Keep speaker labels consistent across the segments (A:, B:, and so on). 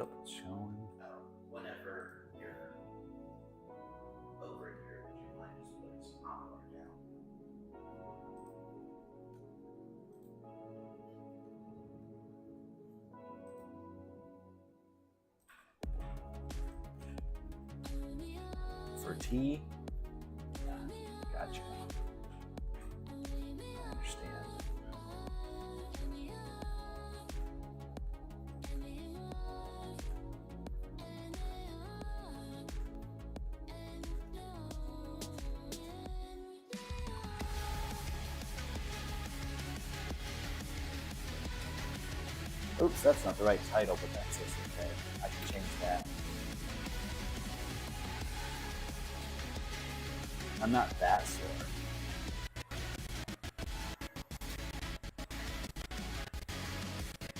A: up? It's showing.
B: Whenever you're over here, would you mind just putting some hot water down?
A: For tea? Gotcha. I understand. Oops, that's not the right title, but that's okay. I can change that. I'm not that sore.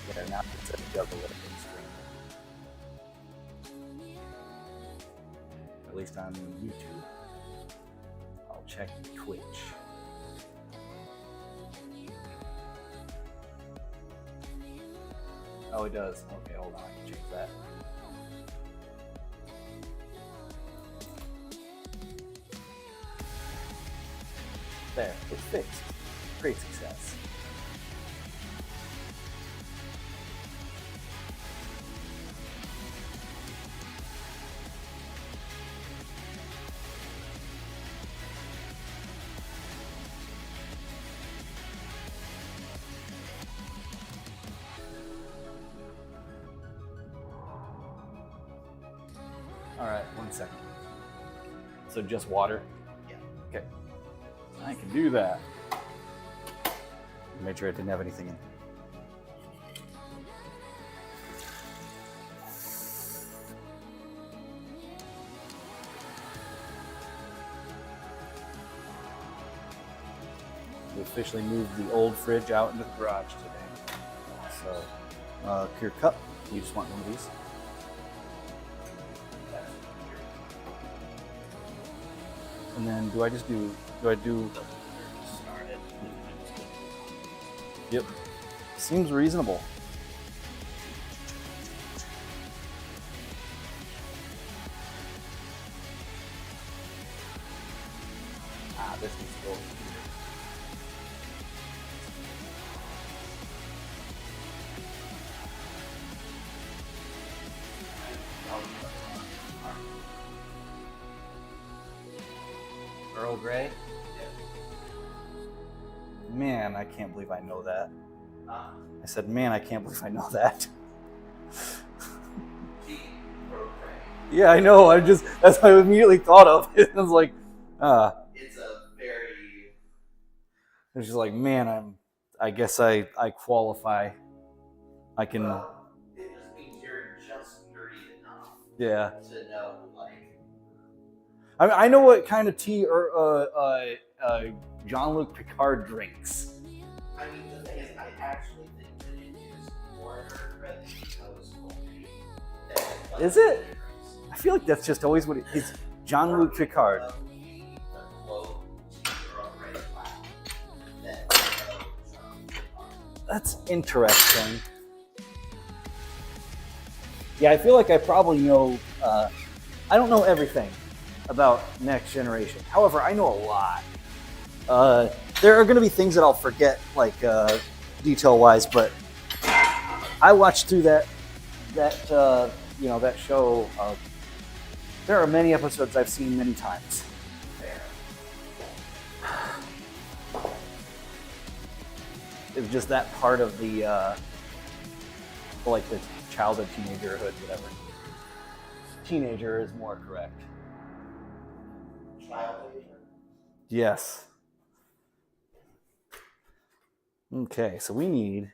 A: Yeah, now it's a Jugglelifting screen. At least on YouTube. I'll check Twitch. Oh, it does. Okay, hold on. I can change that. There, it's fixed. Great success. All right, 1 second. So just water?
B: Yeah.
A: Okay. I can do that. Made sure I didn't have anything in. We officially moved the old fridge out into the garage today. So, your cup, you just want one of these? And then do I do? Yep. Seems reasonable. This needs to go. Earl Grey? Man, I can't believe I know that. I said, man, I can't believe I know that. Yeah, I know. That's what I immediately thought of. It was like,
B: It's a very.
A: it's just like, man, I guess I qualify. I can.
B: Well, it just means you're just nerdy enough.
A: Yeah.
B: To know, like.
A: I know what kind of tea Jean-Luc Picard drinks.
B: I mean, the thing is, I actually think that it is more nerd than Chico's coffee.
A: Is it? I feel like that's just always what it is. Jean-Luc Picard. That's interesting. Yeah, I feel like I probably know. I don't know everything about Next Generation. However, I know a lot. There are going to be things that I'll forget, like detail-wise, but I watched through that show. There are many episodes I've seen many times. It's just that part of the like the childhood, teenagerhood, whatever. Teenager is more correct.
B: Childhood.
A: Yes. Okay, so we need.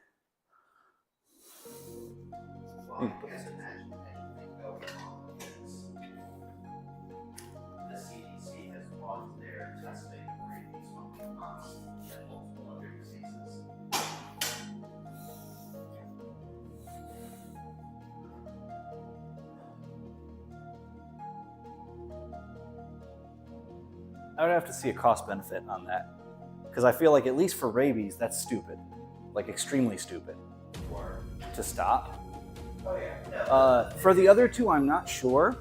B: Well, I guess imagine anything going on is the CDC has paused their testing of rabies on months and multiple other diseases.
A: I would have to see a cost benefit on that. Because I feel like, at least for rabies, that's stupid. Like, extremely stupid.
B: Or
A: To stop.
B: Oh yeah. No.
A: For the other two, I'm not sure.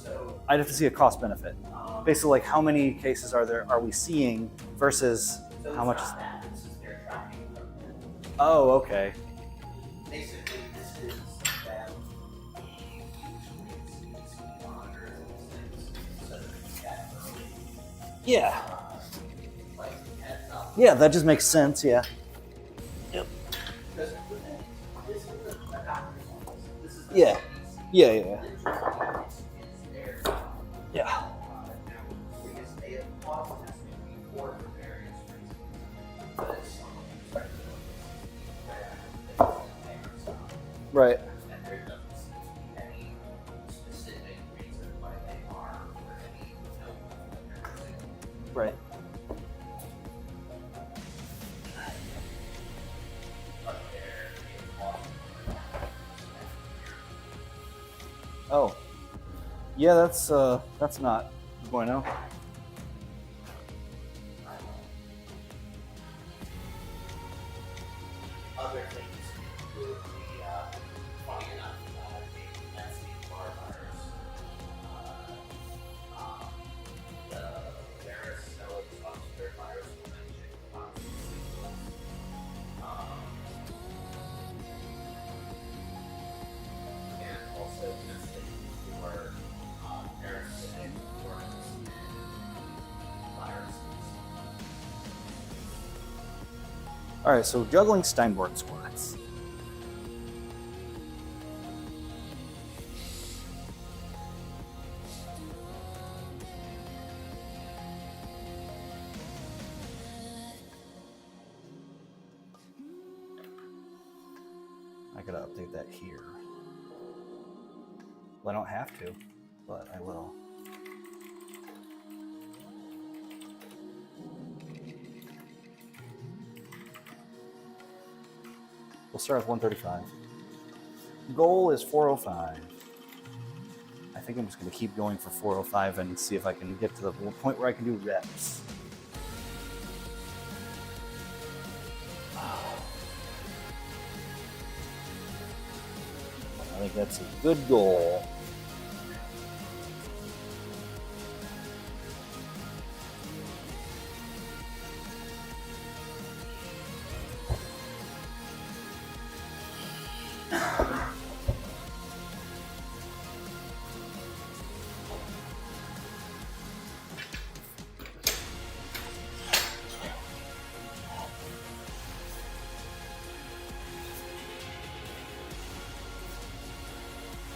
B: So
A: I'd have to see a cost benefit. Basically, like how many cases are we seeing versus
B: so
A: how much?
B: Not that. This is their tracking program.
A: Oh, okay.
B: Basically, this is that we usually monitor these things so that we get early.
A: Yeah.
B: Like heads up.
A: Yeah, that just makes sense. Yeah. Yep.
B: Because this is a doctor's office. This is
A: Yeah. Yeah. Yeah.
B: literally is their job.
A: Yeah.
B: Because they have paused testing before for various reasons. But it's something
A: Right.
B: and there doesn't seem to be any specific reason why they are or any note that they're using.
A: Right.
B: But they're being paused.
A: Oh. Yeah, that's not bueno.
B: Other things include funny enough, the Epstein-Barr virus, the varicella zoster virus was mentioned about and also testing for parasitic worms and viruses.
A: All right, so juggling Steinborn squats. I gotta update that here. Well, I don't have to, but I will. We'll start with 135. Goal is 405. I think I'm just going to keep going for 405 and see if I can get to the point where I can do reps. I think that's a good goal.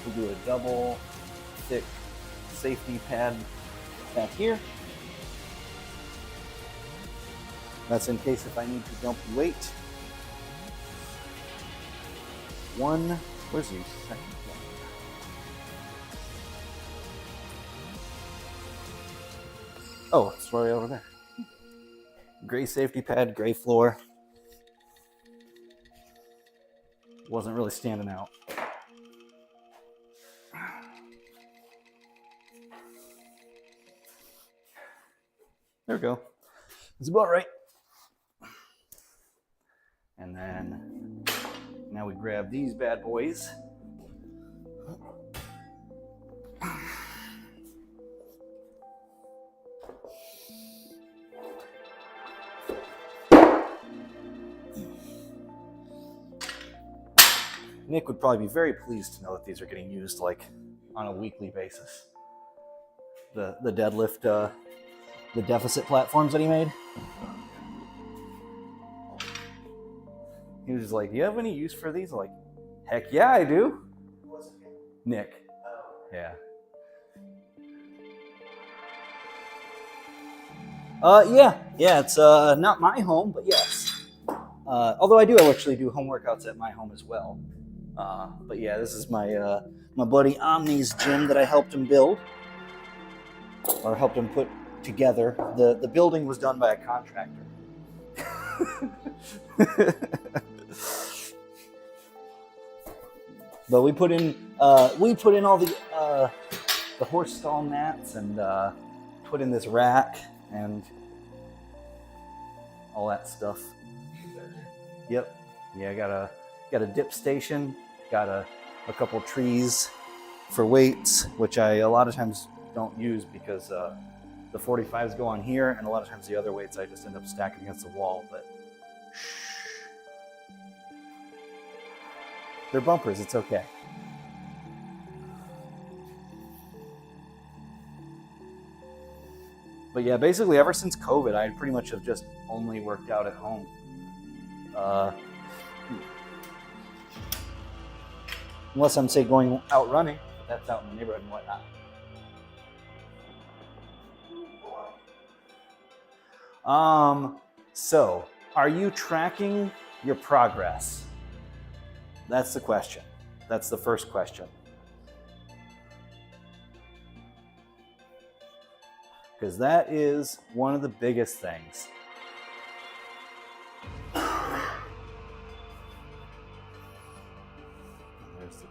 A: We'll do a double thick safety pad back here. That's in case if I need to dump weight. Where's the second one? Oh, it's right over there. Gray safety pad, gray floor. Wasn't really standing out. There we go. It's about right. And then now we grab these bad boys. Nick would probably be very pleased to know that these are getting used like on a weekly basis. The deadlift, the deficit platforms that he made. He was just like, "Do you have any use for these?" I'm like, "Heck yeah, I do." Nick. Yeah. Yeah. It's not my home, but yes. Although I do actually do home workouts at my home as well. But yeah, this is my my buddy Omni's gym that I helped him build, or helped him put together. The building was done by a contractor. But we put in all the horse stall mats and put in this rack and all that stuff. Yep. Yeah, got a dip station, got a couple trees for weights, which I a lot of times don't use because the 45s go on here, and a lot of times the other weights I just end up stacking against the wall. But they're bumpers, it's okay. But yeah, basically ever since COVID, I pretty much have just only worked out at home. Unless I'm, say, going out running, but that's out in the neighborhood and whatnot. So, are you tracking your progress? That's the question. That's the first question. Because that is one of the biggest things. There's the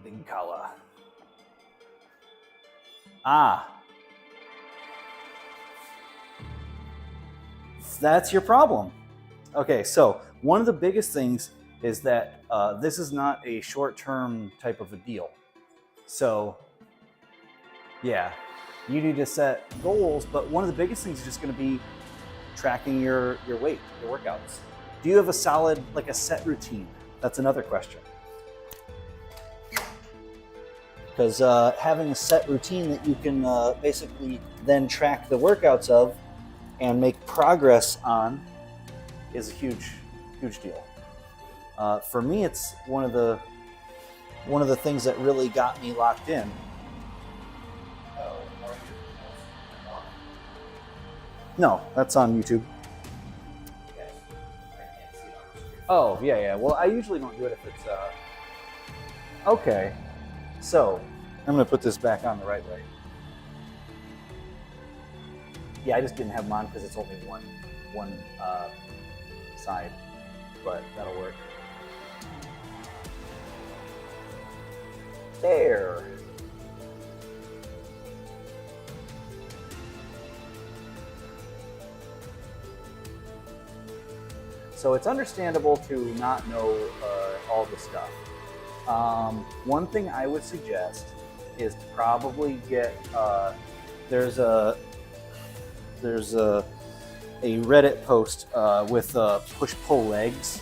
A: big color. That's your problem. Okay, so one of the biggest things is that this is not a short-term type of a deal. So, yeah, you need to set goals, but one of the biggest things is just going to be tracking your weight, your workouts. Do you have a solid, like a set routine? That's another question. Because having a set routine that you can basically then track the workouts of and make progress on is a huge deal. For me, it's one of the things that really got me locked in. No, that's on YouTube. Oh, yeah. Well, I usually don't do it if it's okay. So, I'm gonna put this back on the right way. Yeah, I just didn't have them on because it's only one side, but that'll work. There. So it's understandable to not know all the stuff. One thing I would suggest is to probably get there's a Reddit post with push-pull legs.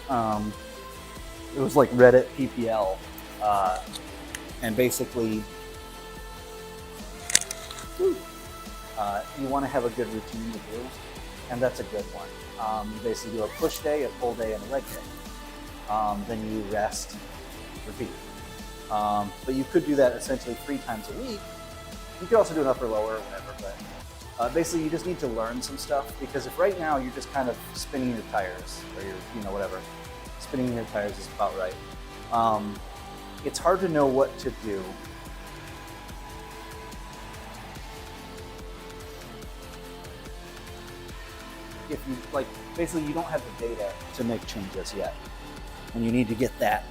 A: It was like Reddit PPL, and basically you want to have a good routine to do, and that's a good one. You basically do a push day, a pull day, and a leg day. Then you rest, repeat. But you could do that essentially 3 times a week. You could also do an upper lower or whatever, but basically you just need to learn some stuff, because if right now you're just kind of spinning your tires, or you're, whatever, spinning your tires is about right. It's hard to know what to do. If you, basically you don't have the data to make changes yet, and you need to get that.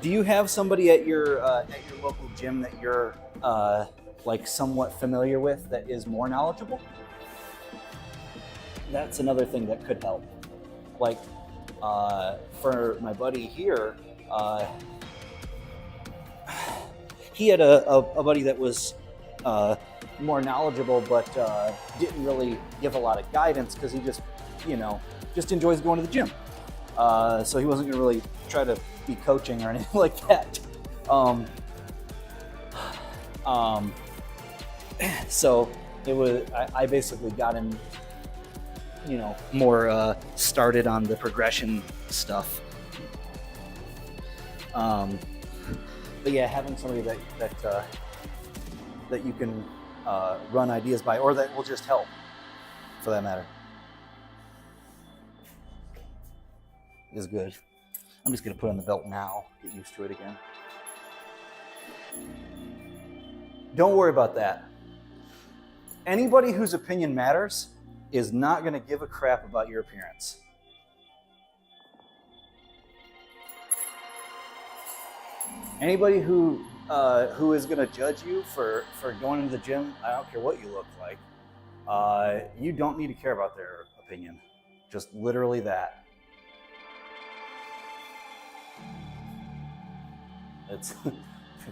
A: Do you have somebody at your local gym that you're somewhat familiar with that is more knowledgeable? That's another thing that could help. For my buddy here, he had a buddy that was more knowledgeable, but didn't really give a lot of guidance because he just enjoys going to the gym. So he wasn't going to really try to be coaching or anything like that. So it was. I basically got him, more started on the progression stuff. But yeah, having somebody that you can run ideas by, or that will just help, for that matter, is good. I'm just gonna put on the belt now, get used to it again. Don't worry about that. Anybody whose opinion matters is not gonna give a crap about your appearance. Anybody who who is going to judge you for going to the gym, I don't care what you look like. You don't need to care about their opinion. Just literally that. It's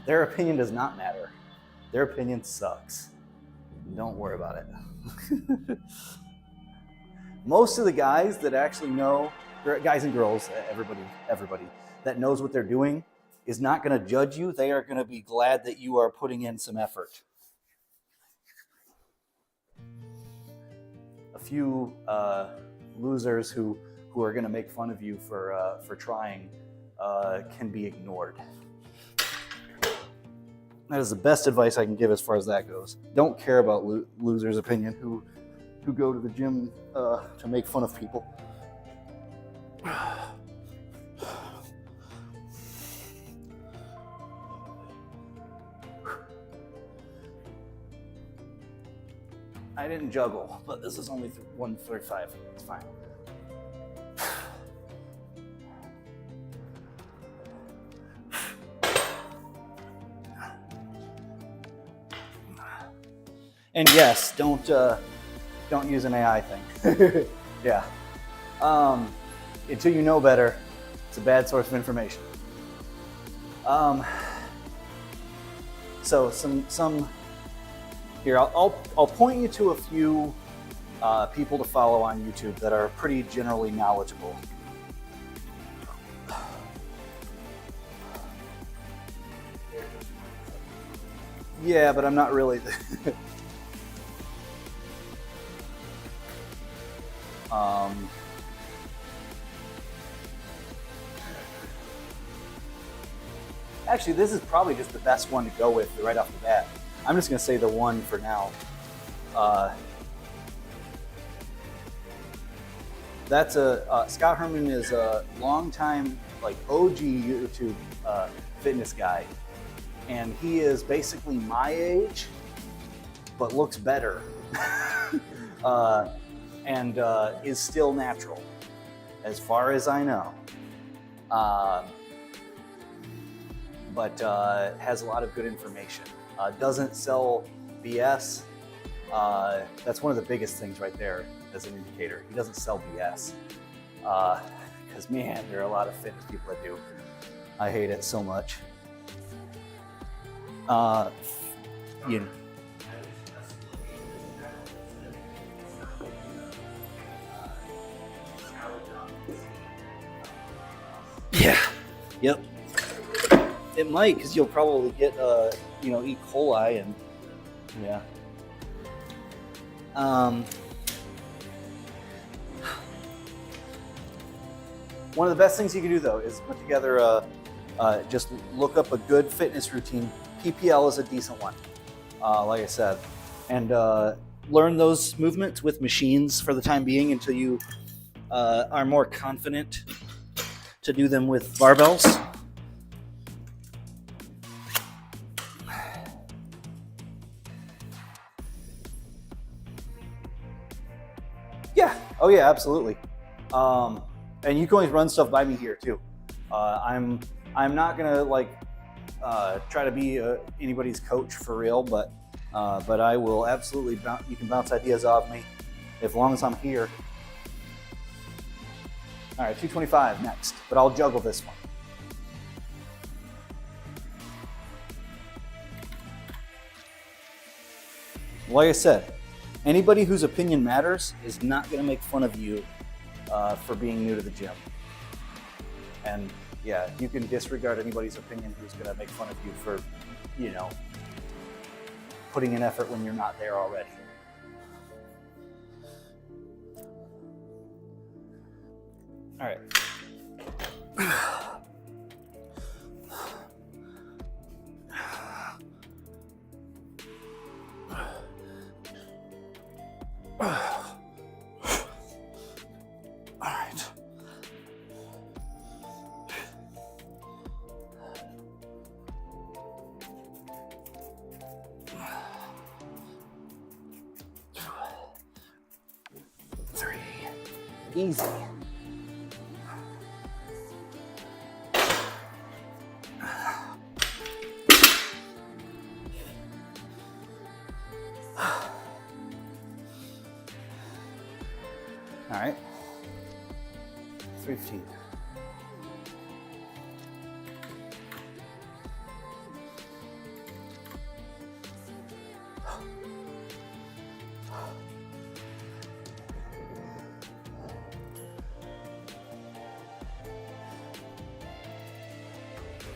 A: their opinion does not matter. Their opinion sucks. Don't worry about it. Most of the guys that actually know, guys and girls, everybody that knows what they're doing is not going to judge you. They are going to be glad that you are putting in some effort. A few losers who are going to make fun of you for trying can be ignored. That is the best advice I can give as far as that goes. Don't care about losers' opinion who go to the gym to make fun of people. I didn't juggle, but this is only 135. It's fine. And yes, don't use an AI thing. Yeah. Until you know better, it's a bad source of information. So some here, I'll point you to a few people to follow on YouTube that are pretty generally knowledgeable. Yeah, but I'm not really. Actually, this is probably just the best one to go with right off the bat. I'm just going to say the one for now. That's Scott Herman is a longtime, like OG YouTube fitness guy, and he is basically my age, but looks better, and is still natural, as far as I know. But has a lot of good information. Doesn't sell BS. That's one of the biggest things right there as an indicator. He doesn't sell BS. Because man, there are a lot of fitness people that do. I hate it so much. You know. Yeah. Yep. It might, because you'll probably get, E. coli and, yeah. One of the best things you can do, though, is put together just look up a good fitness routine. PPL is a decent one, like I said, and learn those movements with machines for the time being until you are more confident to do them with barbells. Yeah. Oh yeah, absolutely. And you can always run stuff by me here too. I'm not gonna try to be anybody's coach for real, but I will absolutely you can bounce ideas off me as long as I'm here. All right, 225 next, but I'll juggle this one. Like I said, anybody whose opinion matters is not going to make fun of you for being new to the gym. And yeah, you can disregard anybody's opinion who's going to make fun of you for, putting in effort when you're not there already. All right. Easy. All right, 3:15.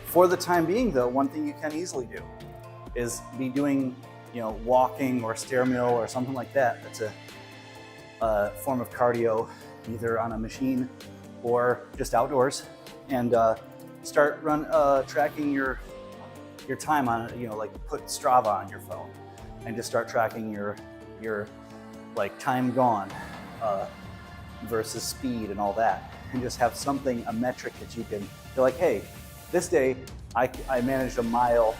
A: For the time being, though, one thing you can easily do is be doing, walking or stair mill or something like that. That's a form of cardio, either on a machine or just outdoors, and start tracking your time on, like put Strava on your phone and just start tracking your like time gone versus speed and all that, and just have something, a metric that you can be like, hey, this day I managed a mile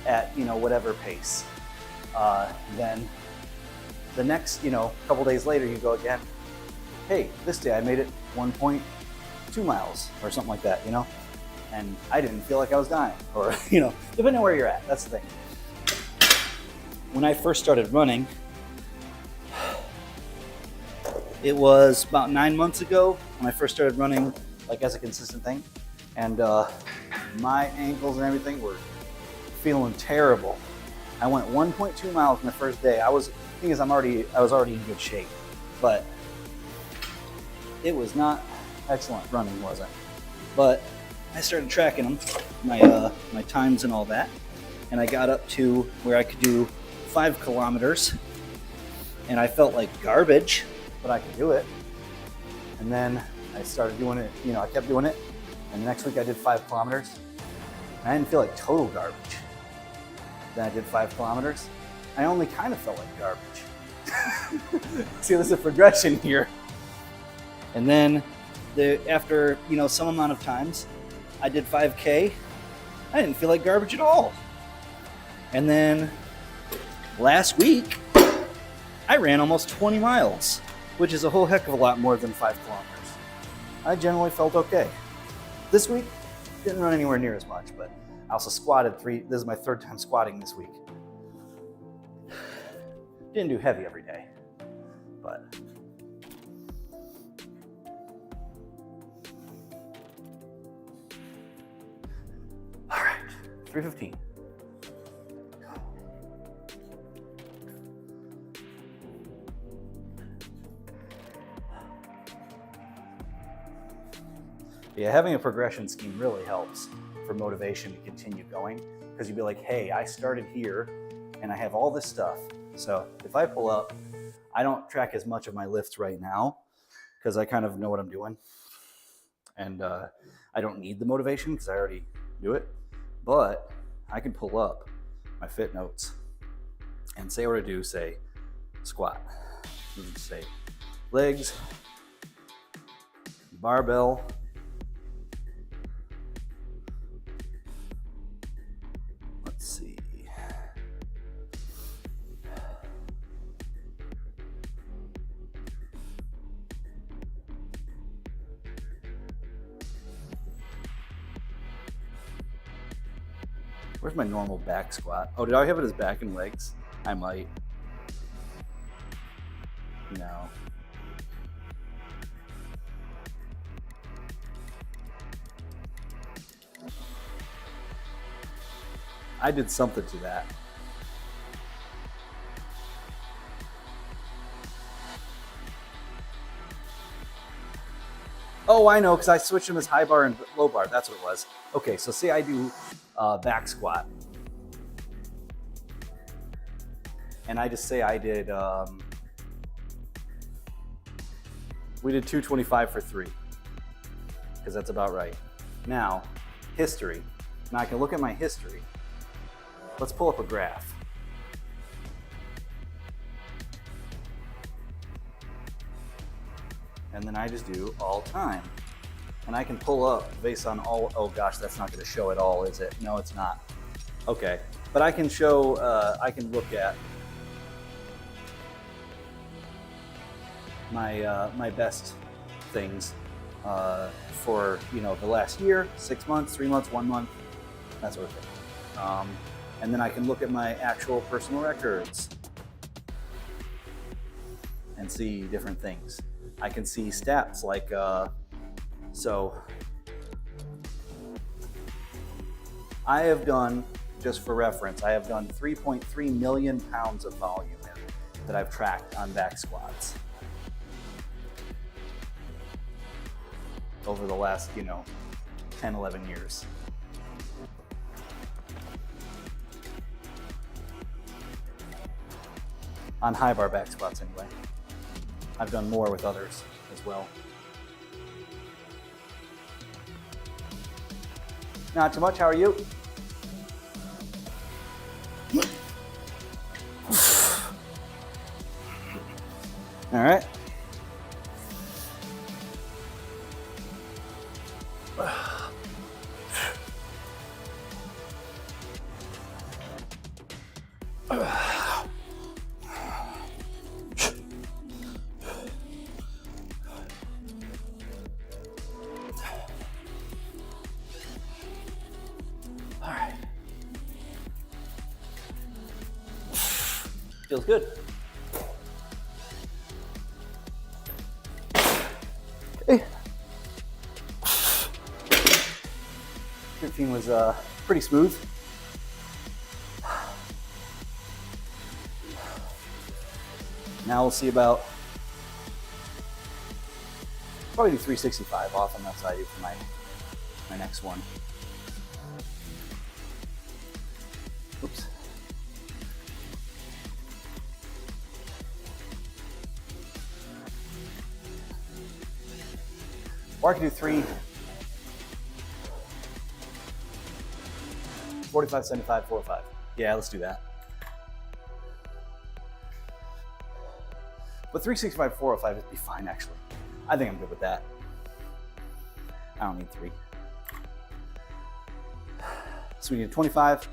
A: at whatever pace. Then the next couple days later you go again, hey, this day I made it 1.2 miles or something like that, and I didn't feel like I was dying, or depending on where you're at. That's the thing. When I first started running, it was about 9 months ago when I first started running like as a consistent thing. And my ankles and everything were feeling terrible. I went 1.2 miles in the first day. I was already in good shape, but it was not excellent running, was it? But I started tracking them, my times and all that, and I got up to where I could do 5 kilometers, and I felt like garbage, but I could do it. And then I started doing it. I kept doing it. And the next week I did 5 kilometers, and I didn't feel like total garbage. Then I did 5 kilometers. I only kind of felt like garbage. See, there's a progression here. And then after some amount of times, I did 5K. I didn't feel like garbage at all. And then last week, I ran almost 20 miles, which is a whole heck of a lot more than 5 kilometers. I generally felt okay. This week, didn't run anywhere near as much, but I also squatted 3. This is my 3rd time squatting this week. Didn't do heavy every day, but all right, 3:15. Yeah, having a progression scheme really helps for motivation to continue going, because you'd be like, hey, I started here and I have all this stuff. So if I pull up, I don't track as much of my lifts right now because I kind of know what I'm doing. And I don't need the motivation because I already do it. But I can pull up my fit notes and say what I do, say squat, say legs, barbell, let's see, where's my normal back squat? Oh, did I have it as back and legs? I might. No. I did something to that. Oh, I know, because I switched them as high bar and low bar. That's what it was. Okay, so say I do back squat. And I just say I did, we did 225 for 3, because that's about right. Now, history. Now I can look at my history. Let's pull up a graph. And then I just do all time. And I can pull up based on all, oh gosh, that's not gonna show it all, is it? No, it's not. Okay, but I can show, I can look at my best things for the last year, 6 months, 3 months, 1 month, that sort of thing. And then I can look at my actual personal records and see different things. I can see stats like, so I have done, just for reference, I have done 3.3 million pounds of volume that I've tracked on back squats over the last, 10, 11 years. On high bar back squats anyway. I've done more with others as well. Not too much, how are you? All right. All right. Feels good. Okay. 15 was pretty smooth. Now we'll see about, probably do 365 off, and that's what I do for my next one. Oops. Or I can do 45, 75, 4, 5. Yeah, let's do that. But 365, 405 would be fine, actually. I think I'm good with that. I don't need 3. So we need 25.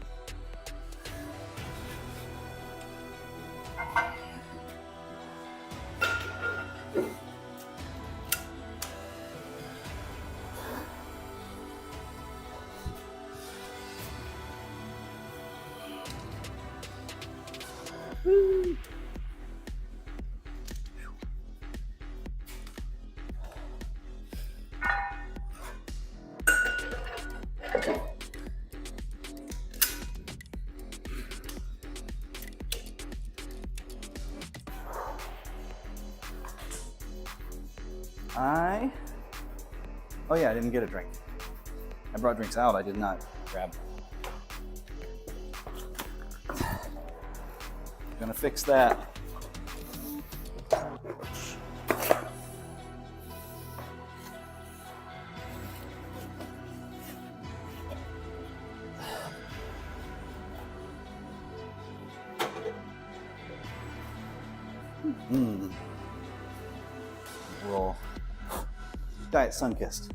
A: Woo. Oh yeah, I didn't get a drink. I brought drinks out, I did not grab. Gonna fix that. Roll. Diet Sunkissed.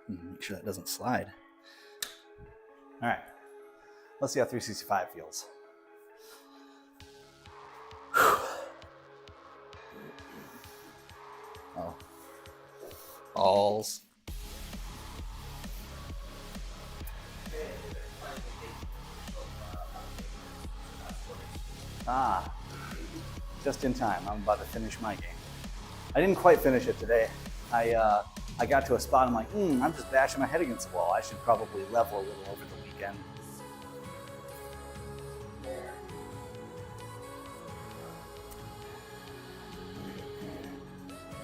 A: Make sure that doesn't slide. All right, let's see how 365 feels. Oh, balls. Ah, just in time. I'm about to finish my game. I didn't quite finish it today. I got to a spot, I'm like, I'm just bashing my head against the wall. I should probably level a little over the weekend.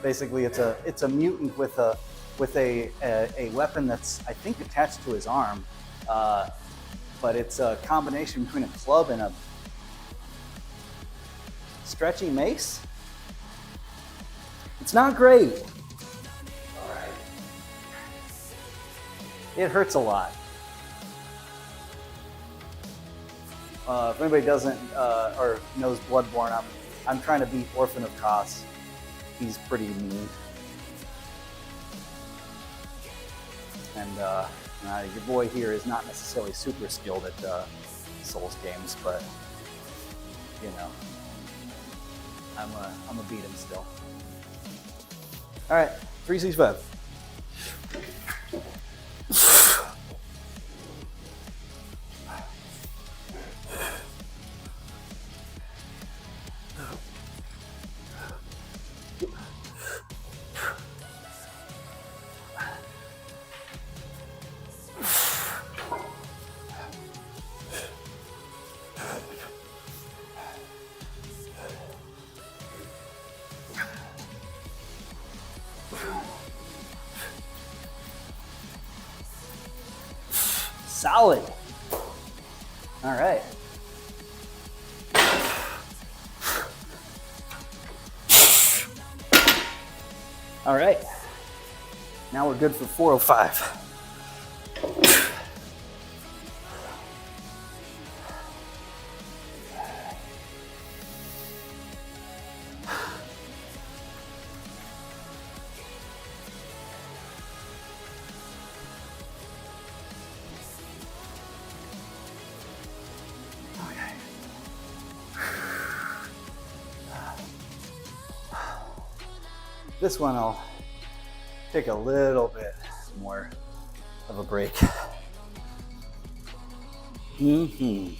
A: Basically, it's a mutant with a weapon that's, I think, attached to his arm, but it's a combination between a club and a stretchy mace. It's not great. It hurts a lot. If anybody doesn't or knows Bloodborne, I'm trying to beat Orphan of Kos. He's pretty mean. And your boy here is not necessarily super skilled at Souls games, but you know, I'm a beat him still. All right, 365. Solid. All right. All right. Now we're good for 405. This one I'll take a little bit more of a break. Needless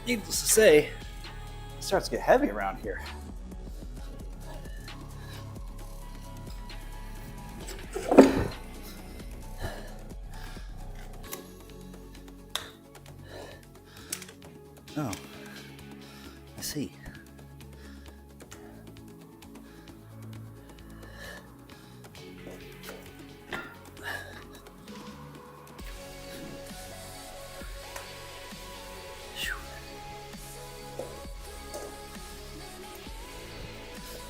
A: to say, it starts to get heavy around here. Oh, I see.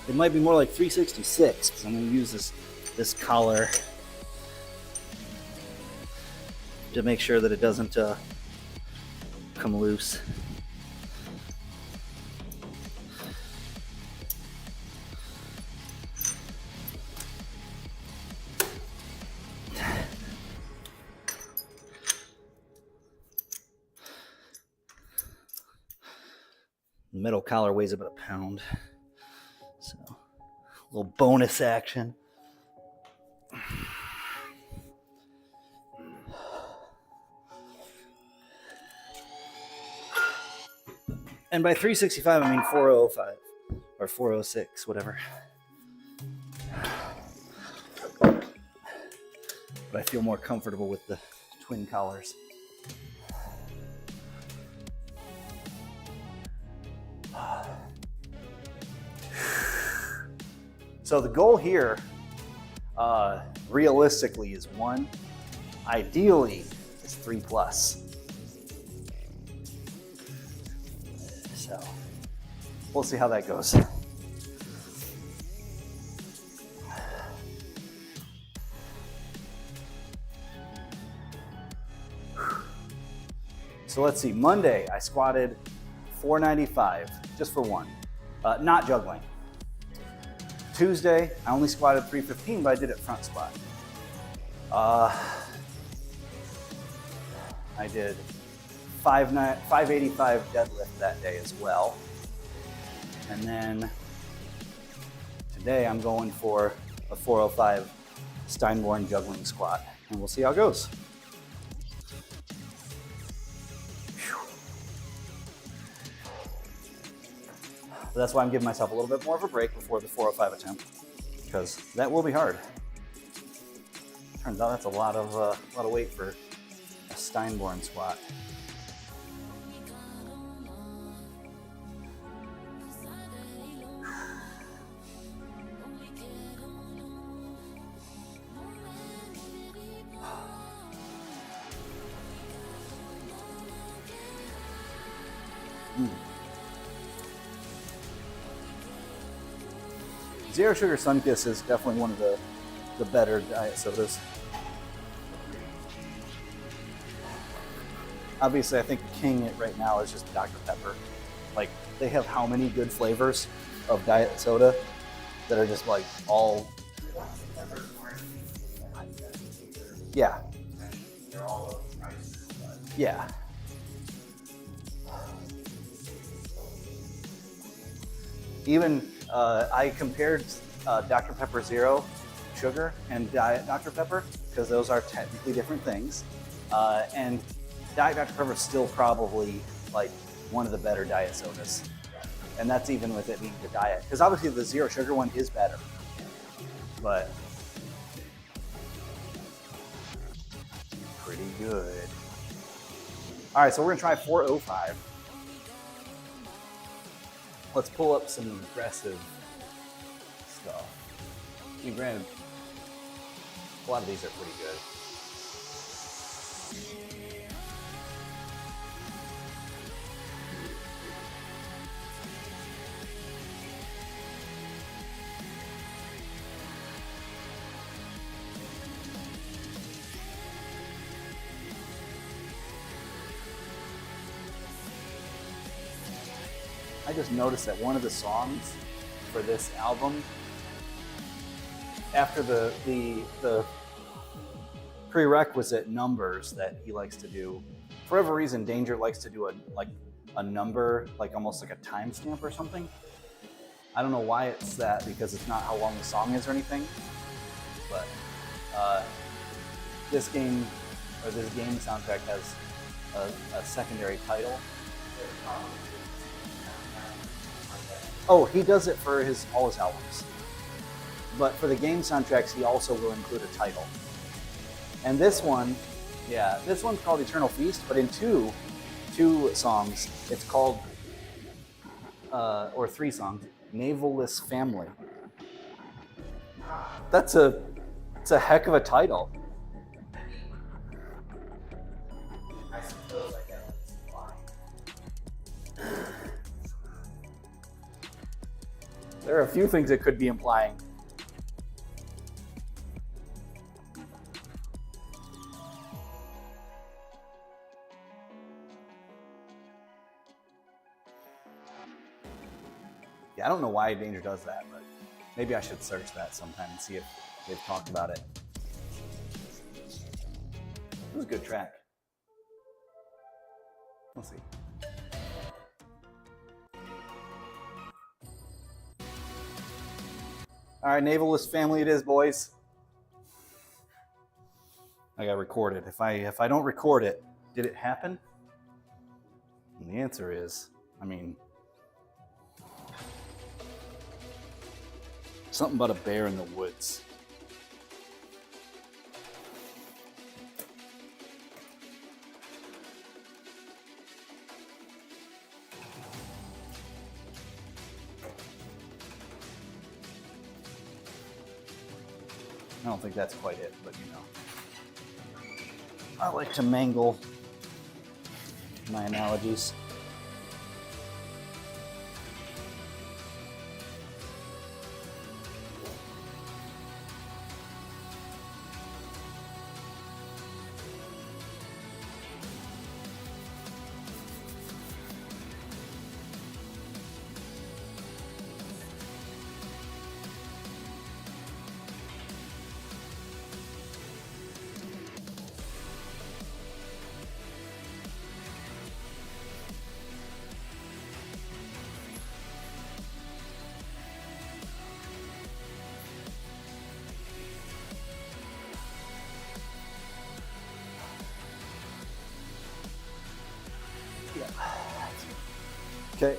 A: It might be more like 366 because I'm going to use this collar to make sure that it doesn't come loose. The metal collar weighs about a pound, so a little bonus action. And by 365, I mean 405 or 406, whatever. But I feel more comfortable with the twin collars. So the goal here, realistically, is 1. Ideally, is 3+. So we'll see how that goes. So let's see. Monday, I squatted 495 just for 1, not juggling. Tuesday, I only squatted 315, but I did it front squat. I did 585 deadlift that day as well. And then today I'm going for a 405 Steinborn juggling squat, and we'll see how it goes. So that's why I'm giving myself a little bit more of a break before the 405 attempt, because that will be hard. Turns out that's a lot of weight for a Steinborn squat. Zero Sugar Sunkiss is definitely one of the better diet sodas. Obviously, I think the king right now is just Dr. Pepper. Like, they have how many good flavors of diet soda that are just like all... Yeah. Yeah. Even I compared Dr. Pepper Zero Sugar and Diet Dr. Pepper because those are technically different things. And Diet Dr. Pepper is still probably like one of the better diet sodas. And that's even with it being the diet. Because obviously the zero sugar one is better. But pretty good. All right, so we're gonna try 405. Let's pull up some aggressive stuff. I mean, granted, a lot of these are pretty good. I just noticed that one of the songs for this album, after the prerequisite numbers that he likes to do, for whatever reason, Danger likes to do a number, like almost like a timestamp or something. I don't know why it's that, because it's not how long the song is or anything. But this game soundtrack has a secondary title. Oh, he does it for all his albums. But for the game soundtracks, he also will include a title. And this one, this one's called Eternal Feast, but in two songs, it's called, or 3 songs, Navalless Family. It's a heck of a title.
B: I suppose I get what's flying.
A: There are a few things it could be implying. Yeah, I don't know why Danger does that, but maybe I should search that sometime and see if they've talked about it. It was a good track. Let's see. All right, Navalless Family it is, boys. I gotta record it. If I don't record it, did it happen? And the answer is, something about a bear in the woods. I don't think that's quite it, but you know. I like to mangle my analogies. Okay.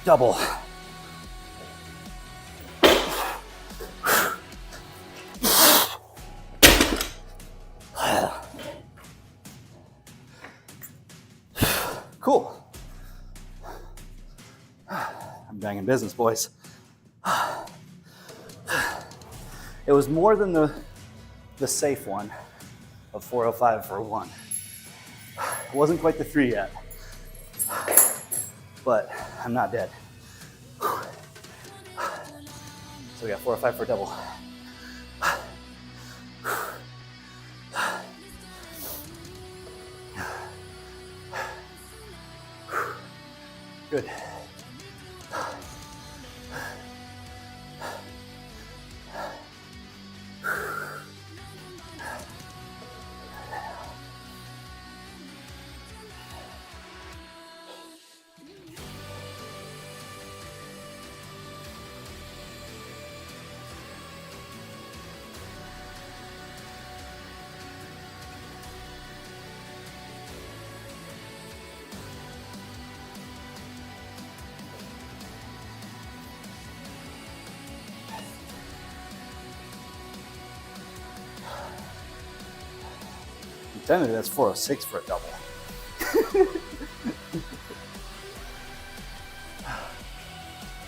A: double. Cool. I'm banging business, boys. It was more than the safe one of 405 for 1. It wasn't quite the 3 yet, but I'm not dead. So we got 405 for a double. Good. Technically, that's 406 for a double.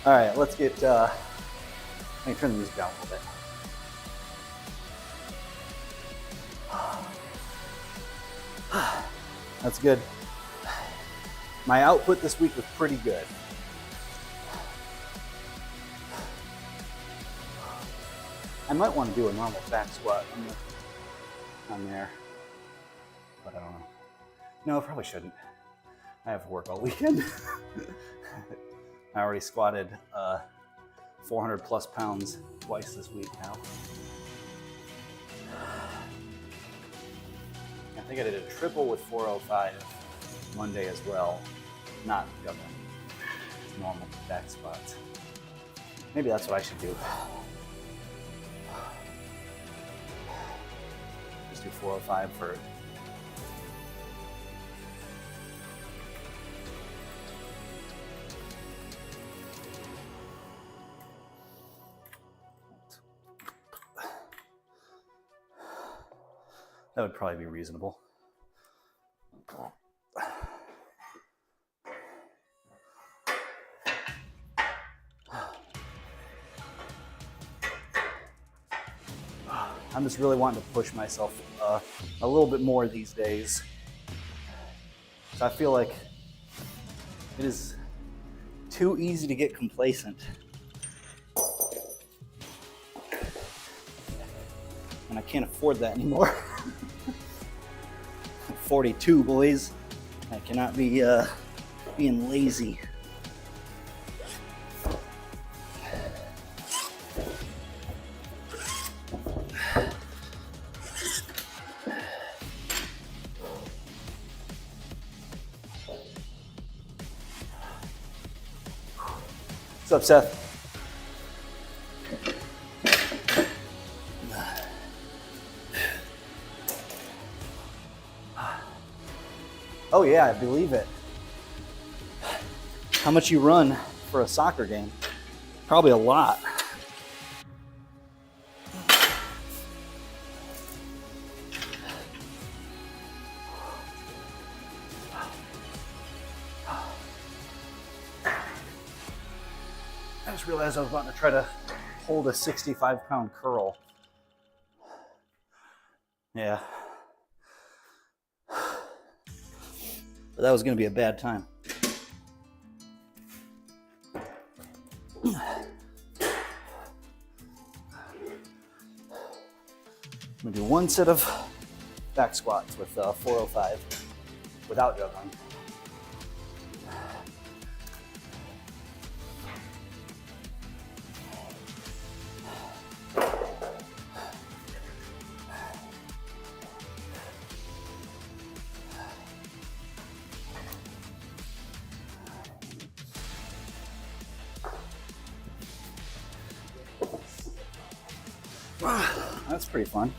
A: All right, let's get, let me turn the music down a little bit. That's good. My output this week was pretty good. I might want to do a normal back squat on there, but I don't know. No, I probably shouldn't. I have to work all weekend. I already squatted 400 plus pounds twice this week now. I think I did a triple with 405 Monday as well. Not juggling, normal back squats. Maybe that's what I should do. Just do 405 for that would probably be reasonable. I'm just really wanting to push myself a little bit more these days. So I feel like it is too easy to get complacent. And I can't afford that anymore. I'm 42, boys. I cannot be being lazy. What's up, Seth? Oh yeah, I believe it. How much you run for a soccer game? Probably a lot. I just realized I was about to try to hold a 65-pound curl. Yeah. But that was going to be a bad time. I'm going to do one set of back squats with 405 without juggling. That's pretty fun.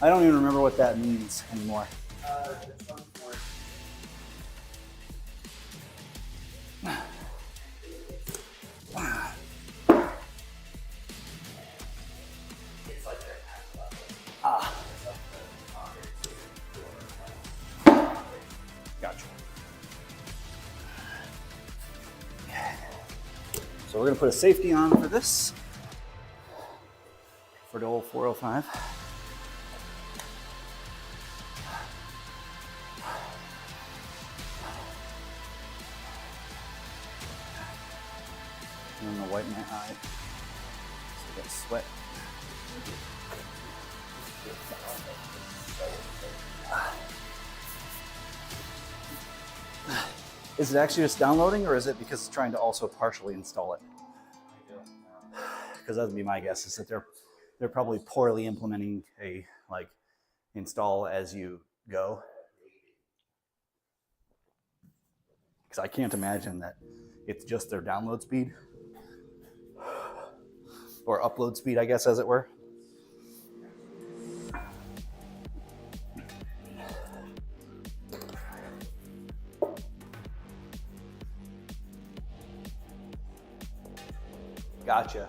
A: I don't even remember what that means anymore.
B: The trunk fork. It's like their half level.
A: Ah,
B: It's up the pocket.
A: gotcha. So we're gonna put a safety on for this, for the old 405. And I'm gonna wipe my eye so I get sweat. Is it actually just downloading, or is it because it's trying to also partially install it? Because that would be my guess, is that they're probably poorly implementing a like install as you go. Because I can't imagine that it's just their download speed or upload speed, I guess, as it were. Gotcha.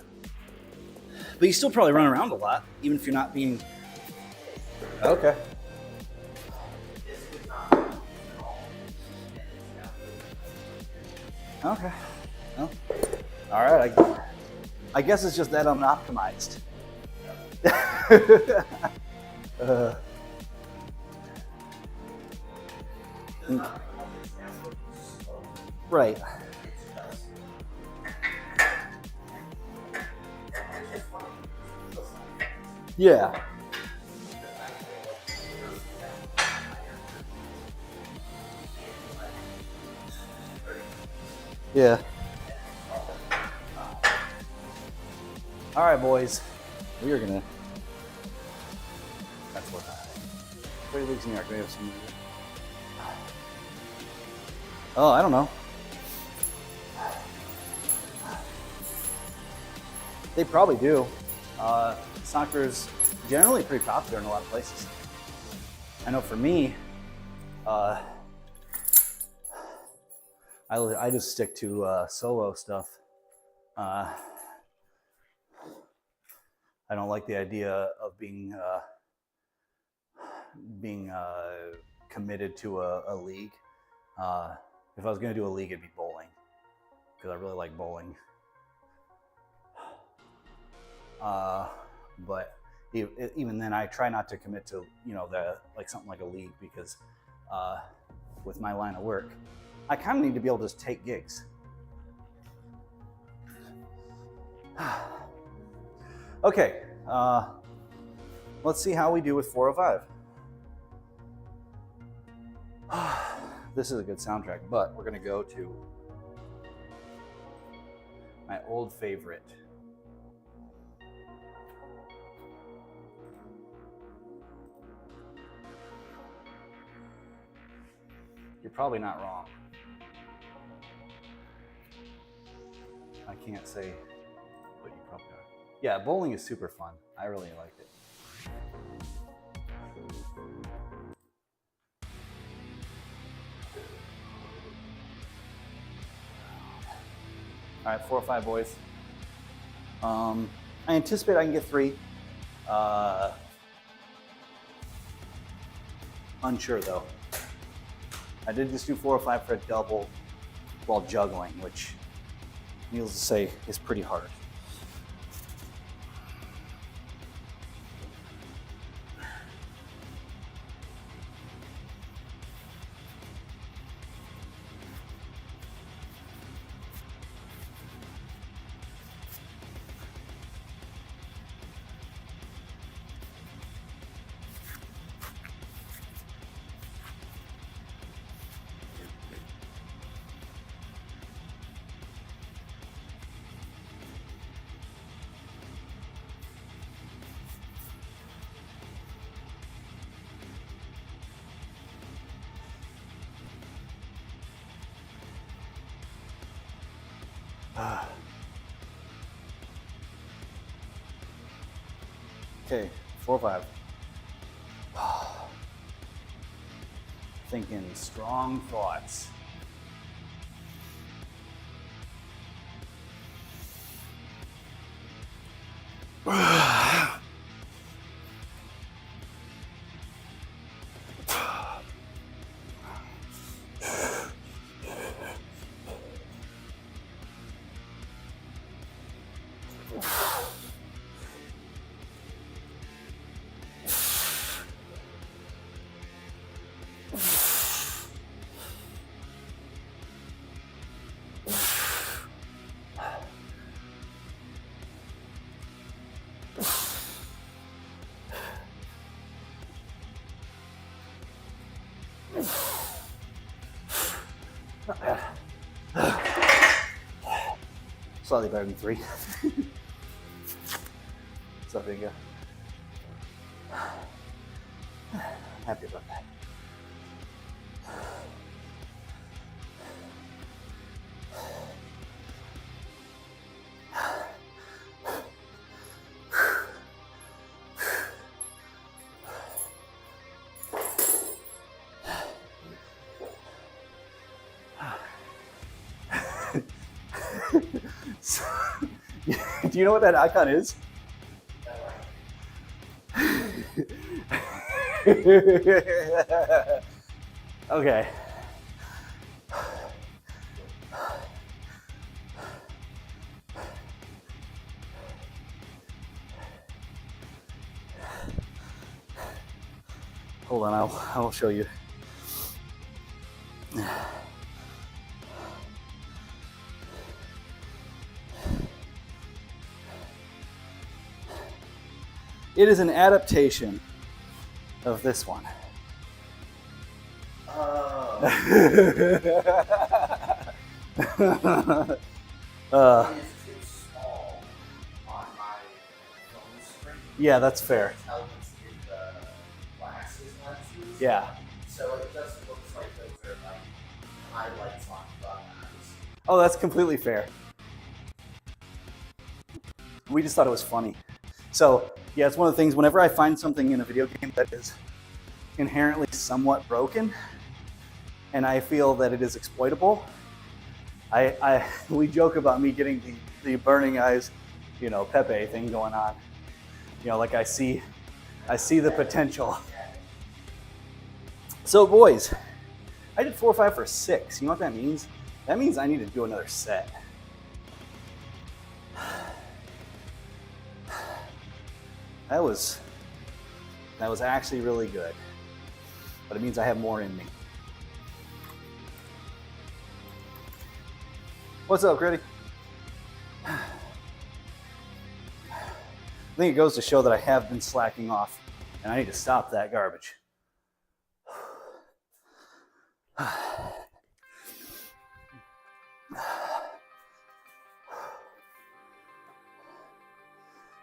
A: But you still probably run around a lot, even if you're not being. Okay. Okay. Well, all right. I guess it's just that I'm optimized. Right. Yeah. Yeah. All right, boys. We are gonna. That's what. 30 leagues in New York. We have some. Oh, I don't know. They probably do. Soccer's generally pretty popular in a lot of places. I know for me, I just stick to solo stuff. I don't like the idea of being committed to a league. If I was going to do a league, it'd be bowling, because I really like bowling. But even then, I try not to commit to something like a league, because with my line of work, I kind of need to be able to just take gigs. Okay, let's see how we do with 405. This is a good soundtrack, but we're gonna go to my old favorite. You're probably not wrong. I can't say, but you probably are. Yeah, bowling is super fun. I really liked it. All right, 4 or 5 boys. I anticipate I can get 3. Unsure though. I did just do 4 or 5 for a double while juggling, which, needless to say, is pretty hard. Okay, 4 or 5. Thinking strong thoughts. Slightly better than 3. So there you go. I'm happy about that. So, do you know what that icon is? Okay. Hold on, I'll show you. It is an adaptation of this one.
B: Oh. It's too small on my phone screen.
A: Yeah, that's fair.
B: Elements in the glasses lenses.
A: Yeah.
B: So it just looks like those are like highlights on buttons.
A: Oh, that's completely fair. We just thought it was funny. So, yeah, it's one of the things, whenever I find something in a video game that is inherently somewhat broken, and I feel that it is exploitable, we joke about me getting the burning eyes, you know, Pepe thing going on. You know, like I see the potential. So boys, I did 4 or 5 for 6. You know what that means? That means I need to do another set. That was actually really good, but it means I have more in me. What's up, Gritty? I think it goes to show that I have been slacking off, and I need to stop that garbage.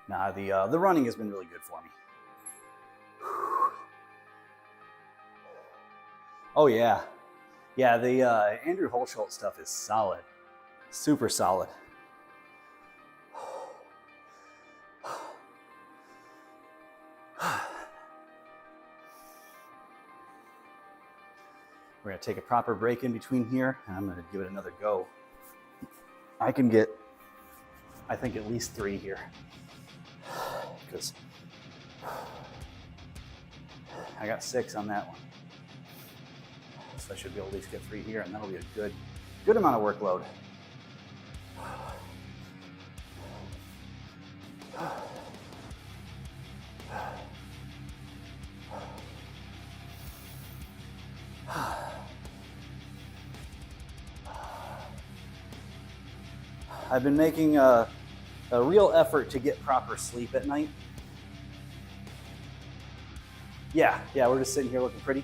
A: Nah, the running has been really good for me. Oh yeah, yeah. The Andrew Holschultz stuff is solid, super solid. We're gonna take a proper break in between here, and I'm gonna give it another go. I can get, I think, at least 3 here. Because I got 6 on that one. So I should be able to at least get 3 here, and that'll be a good amount of workload. I've been making a real effort to get proper sleep at night. Yeah, we're just sitting here looking pretty.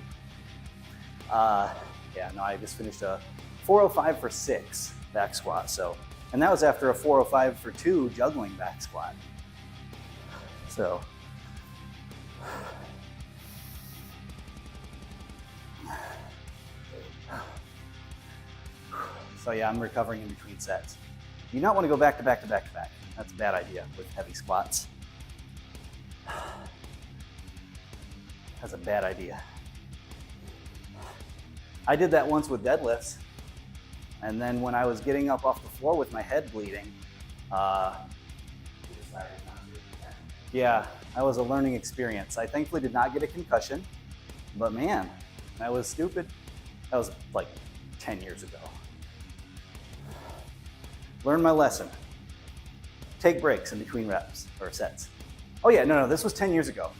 A: Yeah, no, I just finished a 405 for 6 back squat. So, and that was after a 405 for 2 juggling back squat. So, yeah, I'm recovering in between sets. You do not want to go back to back to back to back. That's a bad idea with heavy squats. That's a bad idea. I did that once with deadlifts. And then when I was getting up off the floor with my head bleeding,
B: You decided not to do that.
A: yeah, that was a learning experience. I thankfully did not get a concussion, but man, that was stupid. That was like 10 years ago. Learn my lesson. Take breaks in between reps or sets. Oh yeah, no, this was 10 years ago.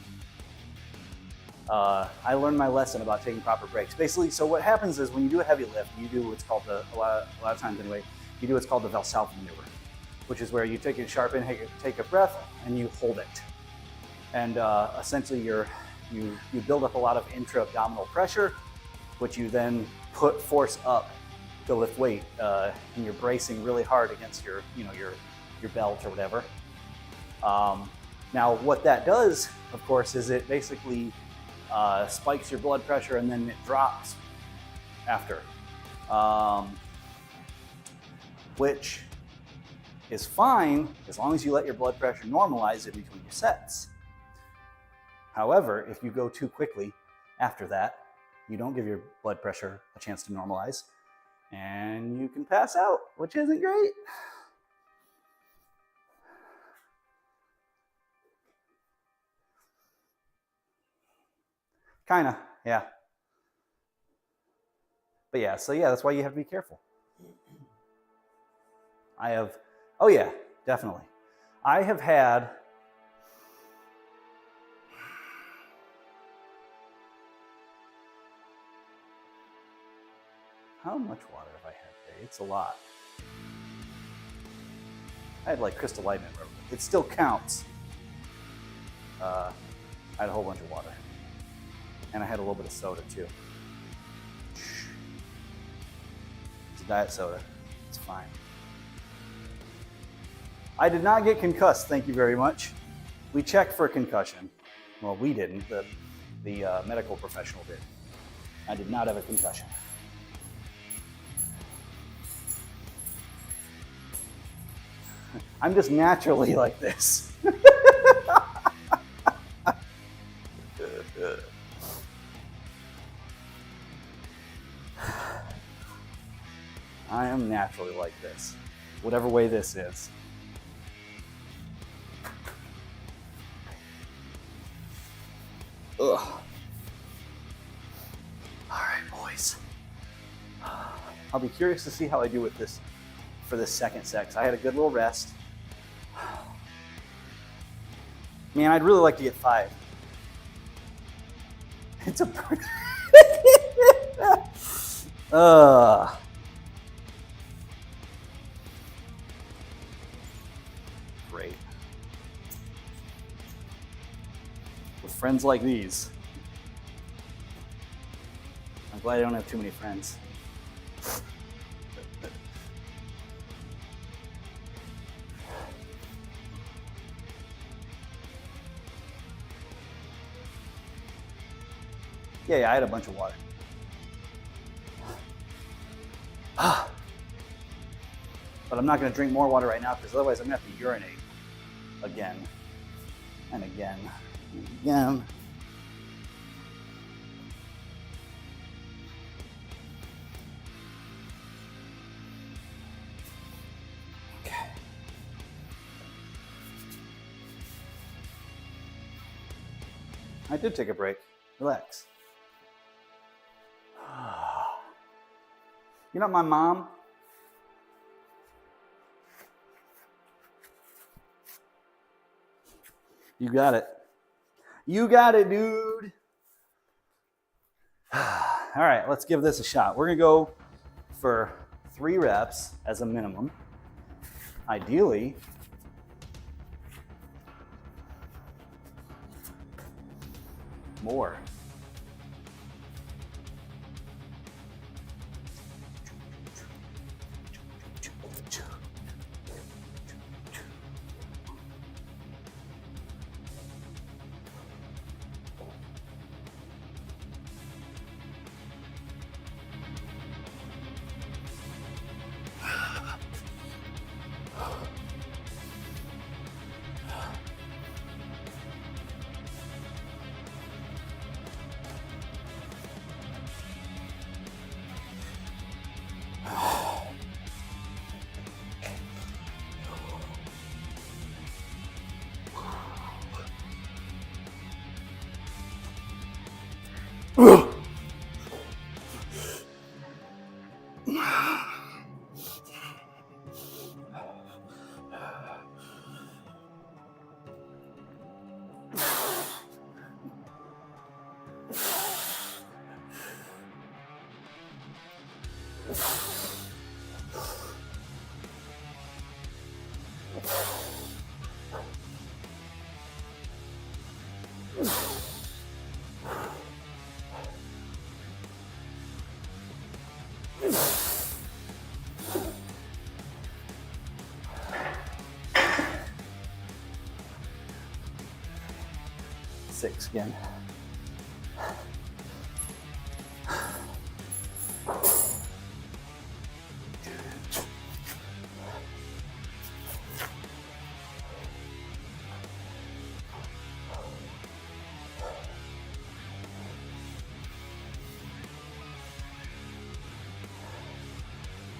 A: I learned my lesson about taking proper breaks. Basically, so what happens is when you do a heavy lift, you do what's called a lot of times anyway, you do what's called the Valsalva maneuver, which is where you take a sharp inhale, take a breath, and you hold it. And essentially you build up a lot of intra-abdominal pressure, which you then put force up to lift weight, and you're bracing really hard against your belt or whatever. Now, what that does, of course, is it basically spikes your blood pressure and then it drops after, which is fine as long as you let your blood pressure normalize in between your sets. However, if you go too quickly after that, you don't give your blood pressure a chance to normalize and you can pass out, which isn't great. Kinda, yeah. But yeah, so yeah, that's why you have to be careful. Oh yeah, definitely. I have had, how much water have I had today? It's a lot. I had like Crystal Light in it. It still counts. I had a whole bunch of water. And I had a little bit of soda too. It's a diet soda. It's fine. I did not get concussed, thank you very much. We checked for concussion. Well, we didn't, the medical professional did. I did not have a concussion. I'm just naturally like this. I am naturally like this, whatever way this is. Ugh. All right, boys. I'll be curious to see how I do with this for this second set, 'cause I had a good little rest. Man, I'd really like to get 5. It's a great. With friends like these. I'm glad I don't have too many friends. Yeah, I had a bunch of water. But I'm not going to drink more water right now because otherwise I'm going to have to urinate again and again and again. Okay. I did take a break. Relax. You're not my mom. You got it. You got it, dude. All right, let's give this a shot. We're gonna go for 3 reps as a minimum. Ideally, more. Six again.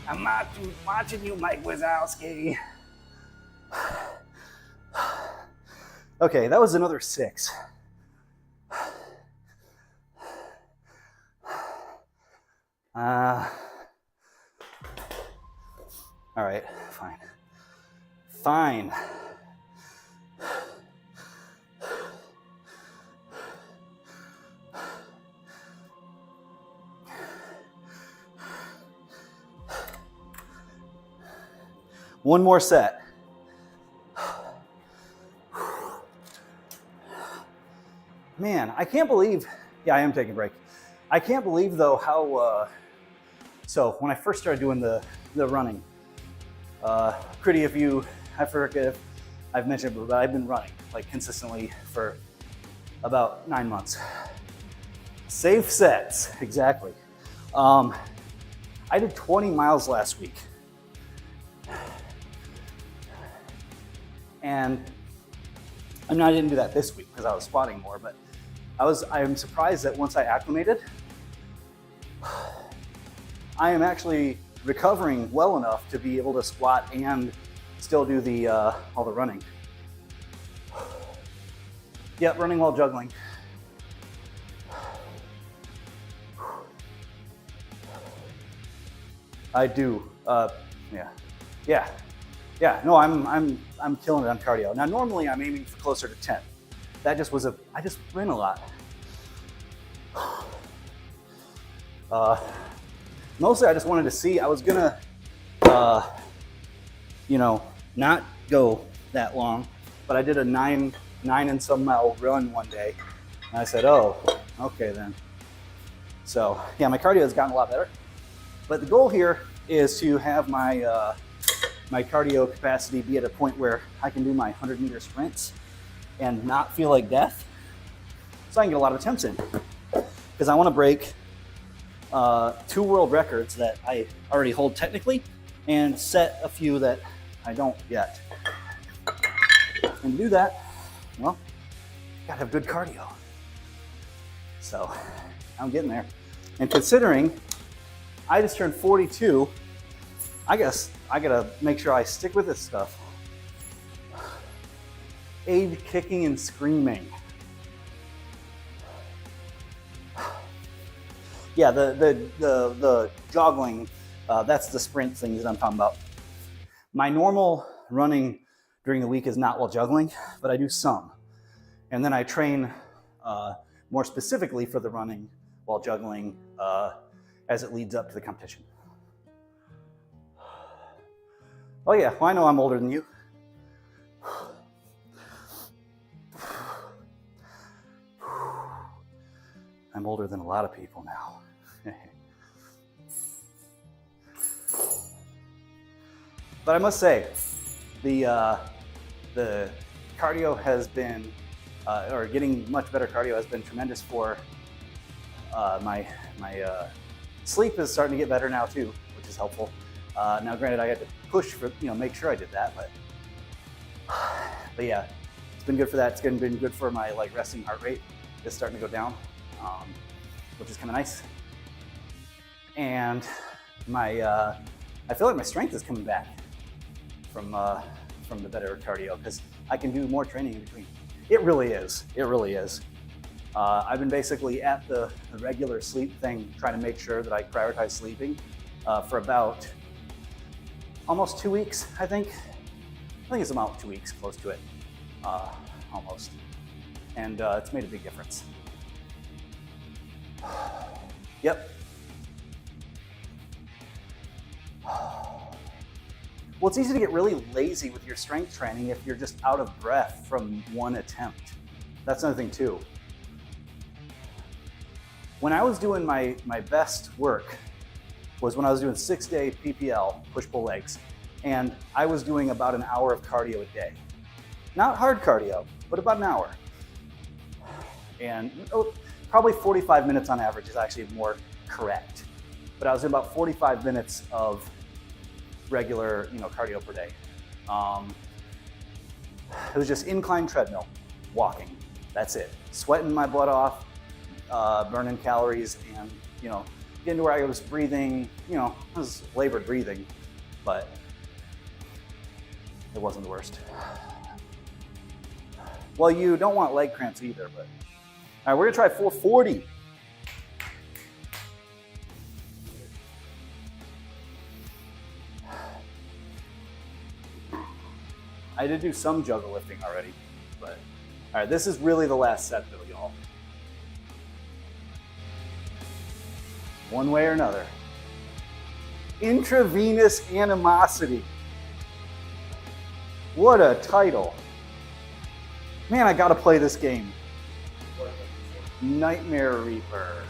A: I'm watching you, Mike Wazowski. Okay, that was another 6. All right, fine. Fine. One more set. Man, I can't believe, yeah, I am taking a break. I can't believe though how, so when I first started doing the running, pretty if you, I forget if I've mentioned it, but I've been running like consistently for about 9 months. Safe sets, exactly. I did 20 miles last week. And I mean, I didn't do that this week because I was squatting more, but I'm surprised that once I acclimated, I am actually recovering well enough to be able to squat and still do the all the running. Yep, running while juggling. I do. Yeah. No, I'm killing it on cardio. Now, normally I'm aiming for closer to 10. That just was I just ran a lot. Mostly I just wanted to see, I was gonna, not go that long, but I did a 9 and some mile run one day. And I said, oh, okay then. So yeah, my cardio has gotten a lot better. But the goal here is to have my my cardio capacity be at a point where I can do my 100-meter sprints and not feel like death, so I can get a lot of attempts in. Because I want to break 2 world records that I already hold technically, and set a few that I don't yet. And to do that, well, gotta have good cardio. So I'm getting there. And considering I just turned 42, I guess I gotta make sure I stick with this stuff. Aid kicking and screaming. Yeah, the joggling, that's the sprint things that I'm talking about. My normal running during the week is not while juggling, but I do some. And then I train more specifically for the running while juggling as it leads up to the competition. Oh yeah, well, I know I'm older than you. I'm older than a lot of people now. But I must say, the cardio has been, or getting much better cardio has been tremendous for my sleep is starting to get better now too, which is helpful. Now, granted, I had to push for, make sure I did that, but yeah, it's been good for that. It's been good for my resting heart rate. It's starting to go down, which is kind of nice. And I feel like my strength is coming back from the better cardio because I can do more training in between. It really is. It really is. I've been basically at the regular sleep thing, trying to make sure that I prioritize sleeping for about almost 2 weeks, I think. I think it's about 2 weeks, close to it, almost. And it's made a big difference. Yep. Well, it's easy to get really lazy with your strength training if you're just out of breath from one attempt. That's another thing too. When I was doing my best work was when I was doing 6-day PPL, push-pull legs, and I was doing about an hour of cardio a day. Not hard cardio, but about an hour. And probably 45 minutes on average is actually more correct. But I was doing about 45 minutes of regular, cardio per day. It was just incline treadmill, walking. That's it. Sweating my butt off, burning calories, and getting to where I was breathing. I was labored breathing, but it wasn't the worst. Well, you don't want leg cramps either, but all right, we're gonna try 440. I did do some juggle lifting already, but all right, this is really the last set though, y'all. One way or another. Intravenous animosity. What a title. Man, I gotta play this game. Nightmare Reaper.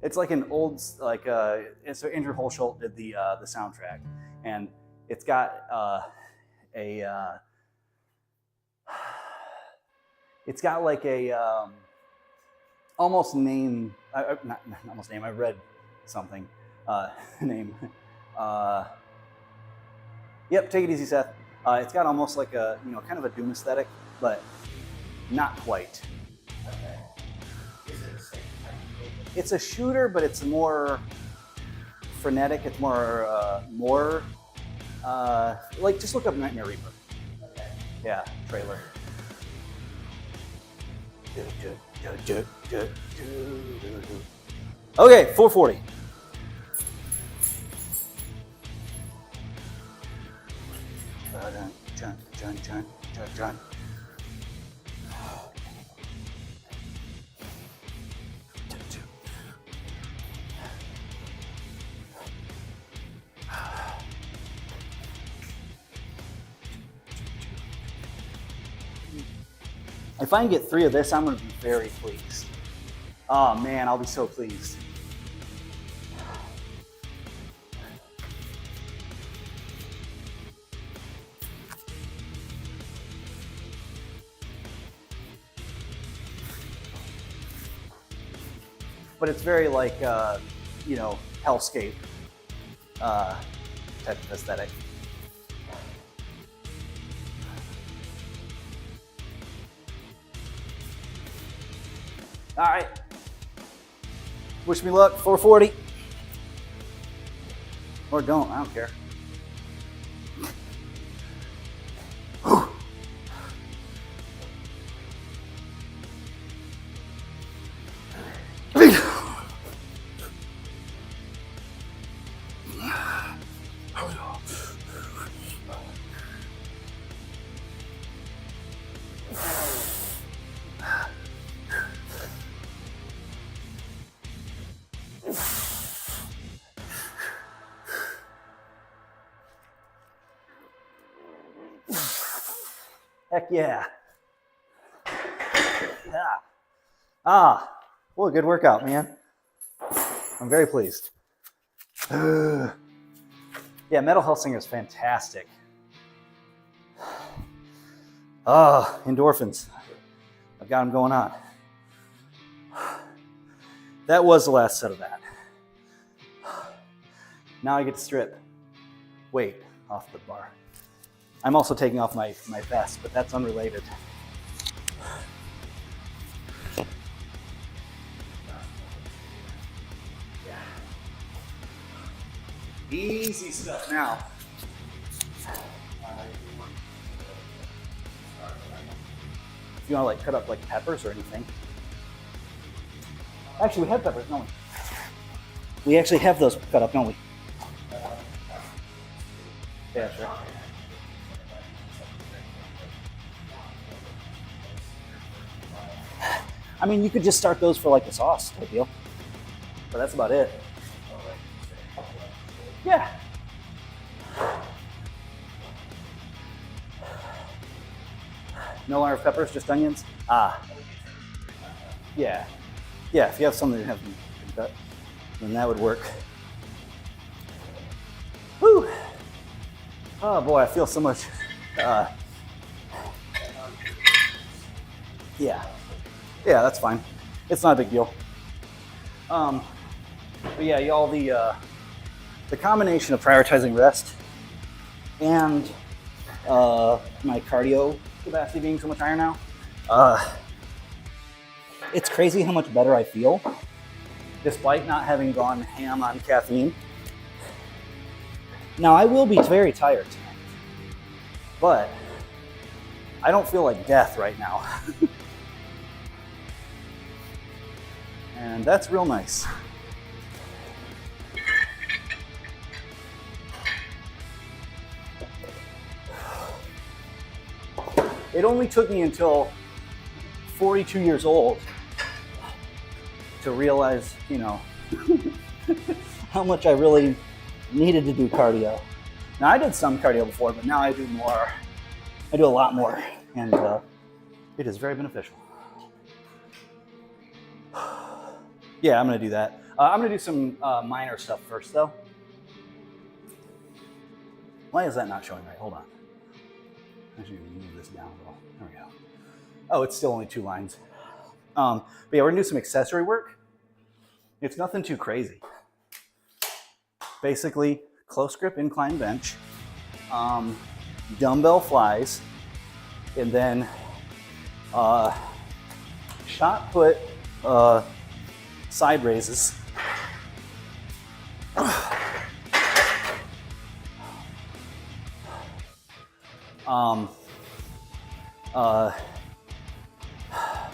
A: It's like an old, so Andrew Holschult did the soundtrack, and it's got it's got like a almost name, not almost name. I read something name. Yep, take it easy, Seth. It's got almost like a kind of a Doom aesthetic, but not quite. It's a shooter, but it's more frenetic. It's more just look up Nightmare Reaper. Okay. Yeah, trailer. Okay, 440. John. If I can get 3 of this, I'm going to be very pleased. Oh man, I'll be so pleased. But it's very like, hellscape type of aesthetic. All right. Wish me luck, 440. Or don't, I don't care. Heck yeah. What a good workout, man. I'm very pleased. Yeah, Mental Health Singer is fantastic. Endorphins. I've got them going on. That was the last set of that. Now I get to strip weight off the bar. I'm also taking off my vest, but that's unrelated. Easy stuff now. If you want to cut up peppers or anything. Actually, we have peppers, don't we? We actually have those cut up, don't we? Yeah, sure. I mean, you could just start those for like a sauce type deal. But that's about it. Yeah. No large peppers, just onions? Ah. Yeah. Yeah, if you have something that hasn't been cut, then that would work. Whew. Oh boy, I feel so much. Yeah. Yeah, that's fine. It's not a big deal. But yeah, y'all, the combination of prioritizing rest and my cardio capacity being so much higher now, it's crazy how much better I feel, despite not having gone ham on caffeine. Now, I will be very tired tonight, but I don't feel like death right now. And that's real nice. It only took me until 42 years old to realize, you know, how much I really needed to do cardio. Now, I did some cardio before, but now I do more. I do a lot more, and it is very beneficial. Yeah, I'm gonna do that. I'm gonna do some minor stuff first, though. Why is that not showing right? Hold on. I should move this down a little. There we go. Oh, it's still only 2 lines. But yeah, we're gonna do some accessory work. It's nothing too crazy. Basically, close grip incline bench, dumbbell flies, and then shot put side raises.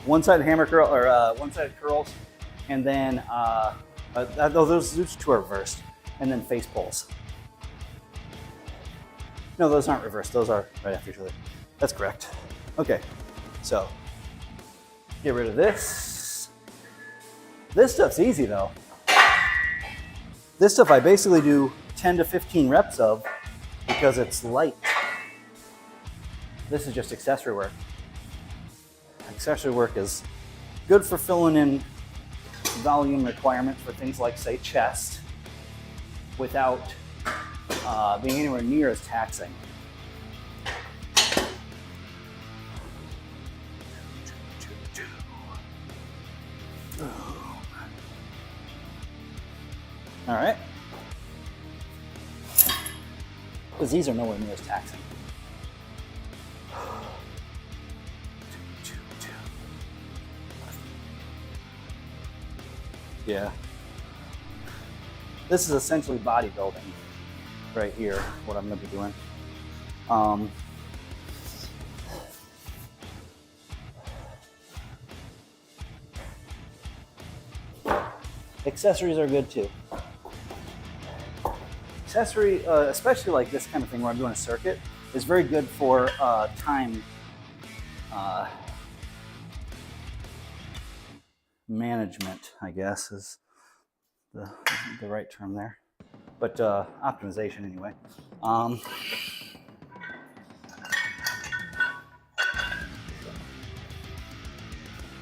A: One-sided hammer curl or one-sided curls, and then those 2 are reversed, and then face pulls. No, those aren't reversed. Those are right after each other. That's correct. Okay, so get rid of this. This stuff's easy though. This stuff I basically do 10 to 15 reps of because it's light. This is just accessory work. Accessory work is good for filling in volume requirements for things like, say, chest without being anywhere near as taxing. All right. Because these are nowhere near as taxing. Yeah. This is essentially bodybuilding right here, what I'm going to be doing. Accessories are good too. Accessory, especially like this kind of thing where I'm doing a circuit, is very good for time management, I guess is the right term there. But optimization anyway.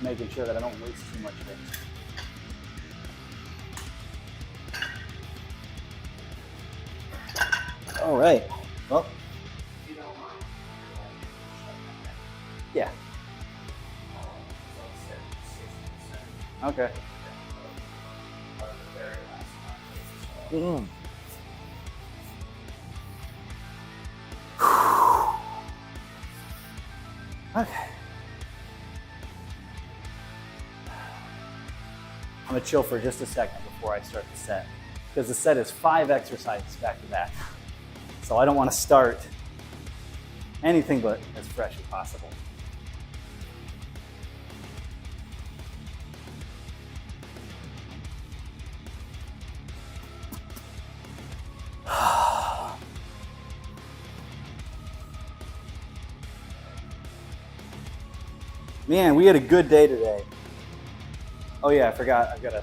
A: Making sure that I don't waste too much of it. All right. Well, yeah. Okay. Okay. I'm gonna chill for just a second before I start the set, because the set is 5 exercises back to back. So I don't want to start anything but as fresh as possible. Man, we had a good day today. Oh yeah, I forgot. I've got to.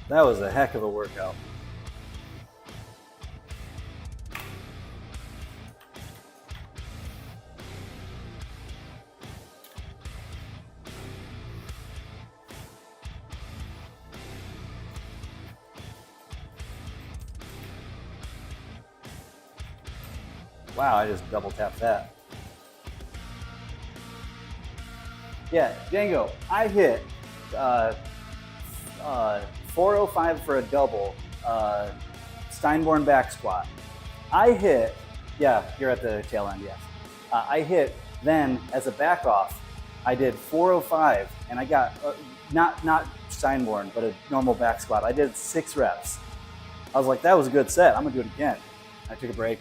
A: That was a heck of a workout. Wow, I just double tapped that. Yeah, Django, I hit 405 for a double Steinborn back squat. I hit, yeah, you're at the tail end, yes. I hit then as a back off, I did 405 and I got, not Steinborn, but a normal back squat. I did 6 reps. I was like, that was a good set. I'm gonna do it again. I took a break,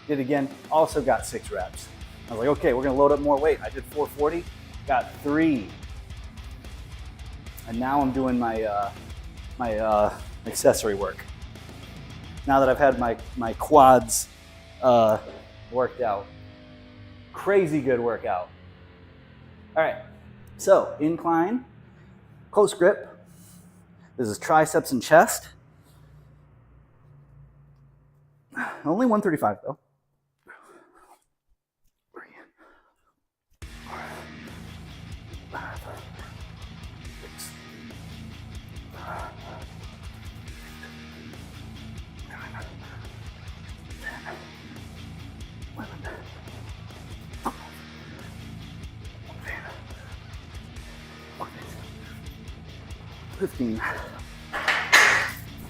A: did it again, also got 6 reps. I was like, okay, we're gonna load up more weight. I did 440, got 3. And now I'm doing my accessory work. Now that I've had my quads worked out. Crazy good workout. All right, so incline, close grip. This is triceps and chest. Only 135 though.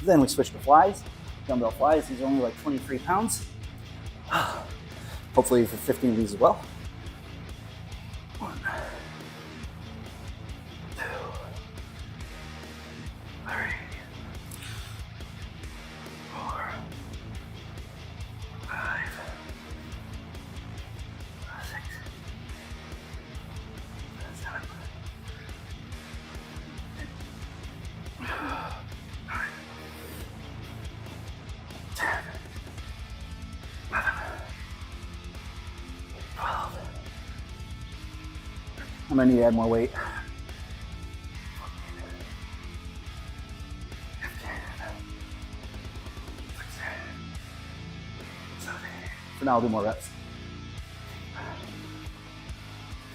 A: Then we switch to flies, dumbbell flies. These are only like 23 pounds. Hopefully for 15 of these as well. 1, 2, 3, 4, 5, 6, 7, 8, 9, 10, 11, 12. I'm gonna need to add more weight. 14, 15, 16, 17. For now, I'll do more reps.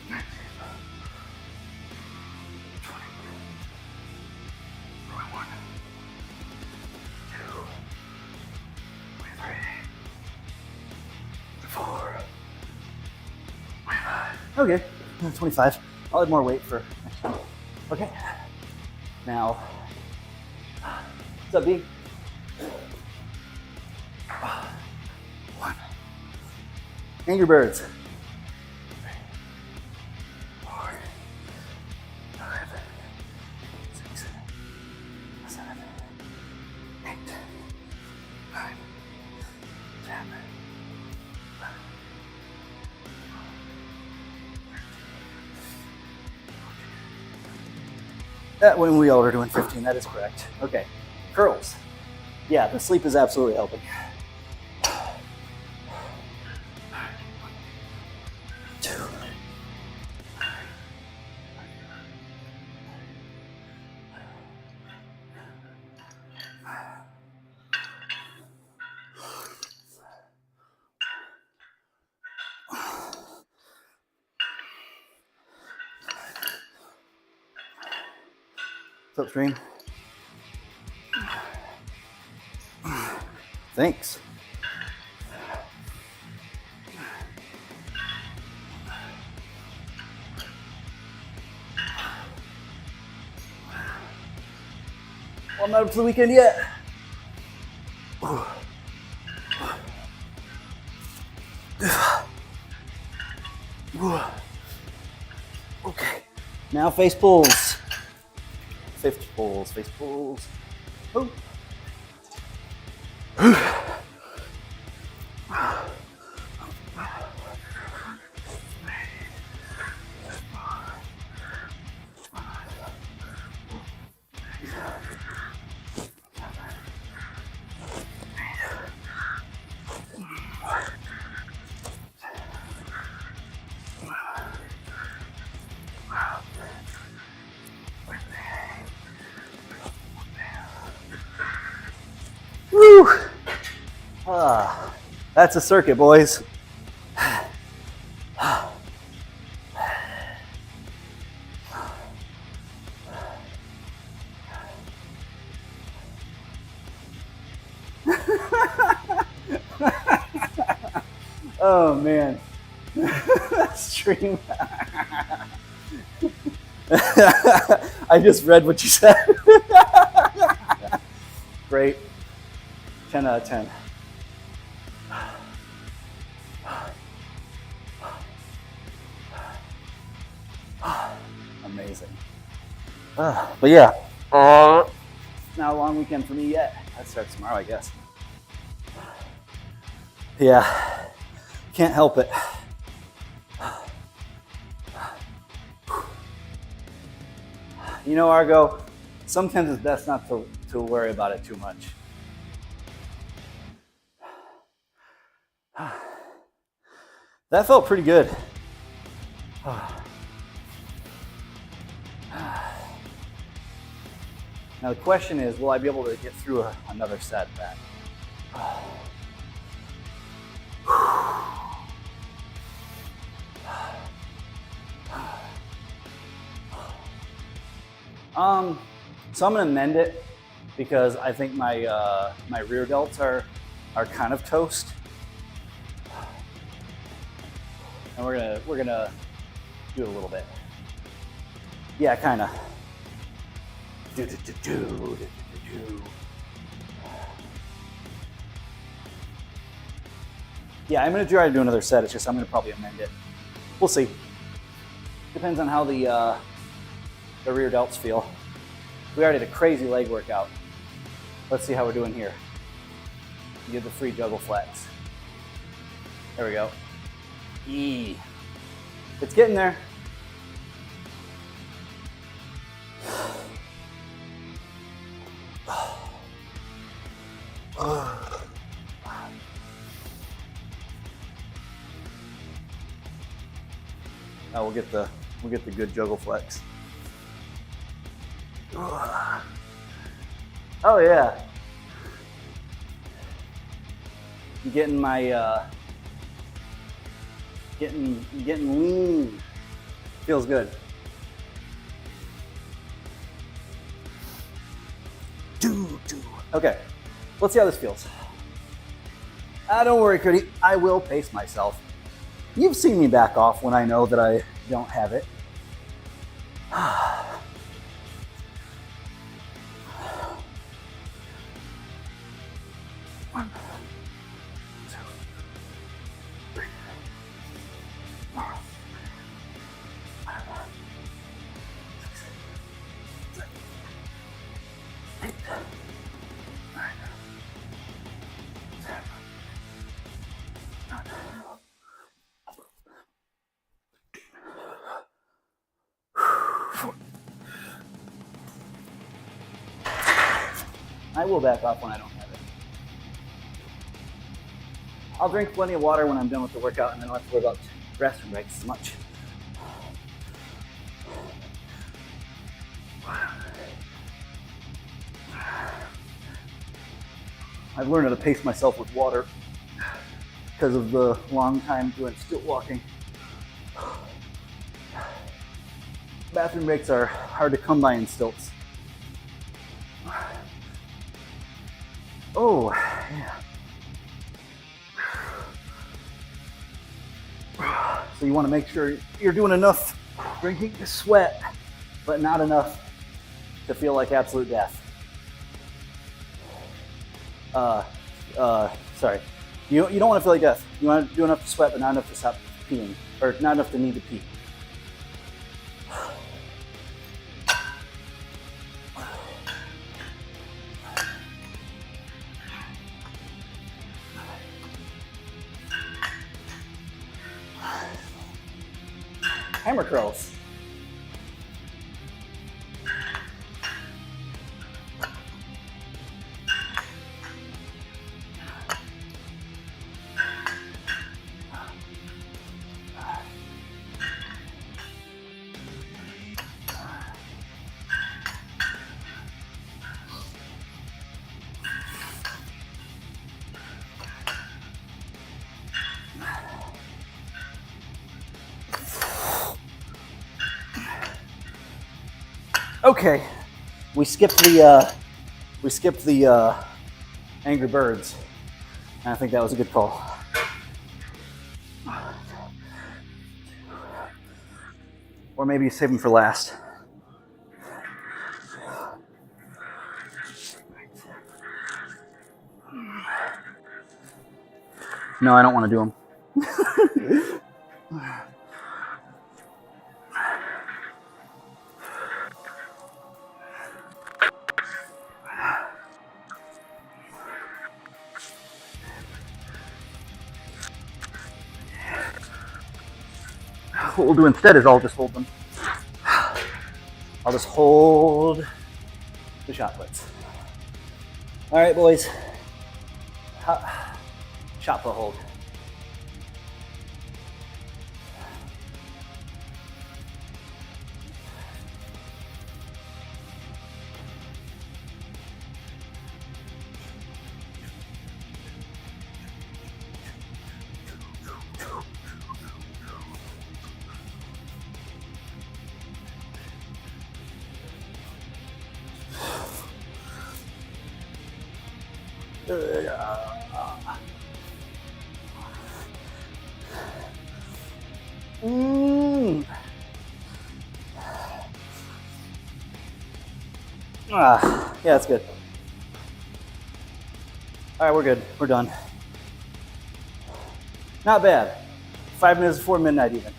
A: 19, 20, 21, 2, 23, 4, 25. Okay, 25. I'll add more weight for next time. Okay. Now, what's up, B? 1. Angry Birds. 3, 4, 5, 6, 7, 8, 9, 10, 11, 13. That when we all are doing 15, that is correct. Okay, curls. Yeah, the sleep is absolutely helping. 2. What's up, stream? Thanks. Well, I'm not up to the weekend yet. Okay, now face pulls. Face pulls, face pulls. Oh. Whew. That's a circuit, boys. Oh man. Stream. I just read what you said. Great. 10 out of 10. Amazing. But yeah, not a long weekend for me yet. That starts tomorrow, I guess. Yeah, can't help it. You know, Argo, sometimes it's best not to worry about it too much. That felt pretty good. Now the question is, will I be able to get through another set of that? So I'm gonna mend it because I think my my rear delts are kind of toast, and we're gonna do it a little bit. Yeah, kind of. Yeah, I'm gonna try to do another set. It's just I'm gonna probably amend it. We'll see. Depends on how the rear delts feel. We already did a crazy leg workout. Let's see how we're doing here. Give the free juggle flex. There we go. It's getting there. Now we'll get the good juggle flex. Oh yeah. I'm getting my getting lean. Feels good. Okay, let's see how this feels. Don't worry, Cody. I will pace myself. You've seen me back off when I know that I don't have it. One, two, three, four, 5, 6, 7, 8, 9, 10, 9. I will back off when I don't have it. I'll drink plenty of water when I'm done with the workout, and then I'll have to worry about restroom breaks as much. I've learned how to pace myself with water because of the long time doing stilt walking. Bathroom breaks are hard to come by in stilts. Oh, yeah. So you want to make sure you're doing enough drinking to sweat, but not enough to feel like absolute death. Sorry. You don't want to feel like death. You want to do enough to sweat, but not enough to stop peeing, or not enough to need to pee. Hammer curls. Okay, we skipped the Angry Birds, and I think that was a good call. Or maybe you save them for last. No, I don't want to do them. What we'll do instead is I'll just hold them. I'll just hold the shot puts. All right, boys. Shot put hold. Yeah, that's good. All right, we're good. We're done. Not bad. 5 minutes before midnight even.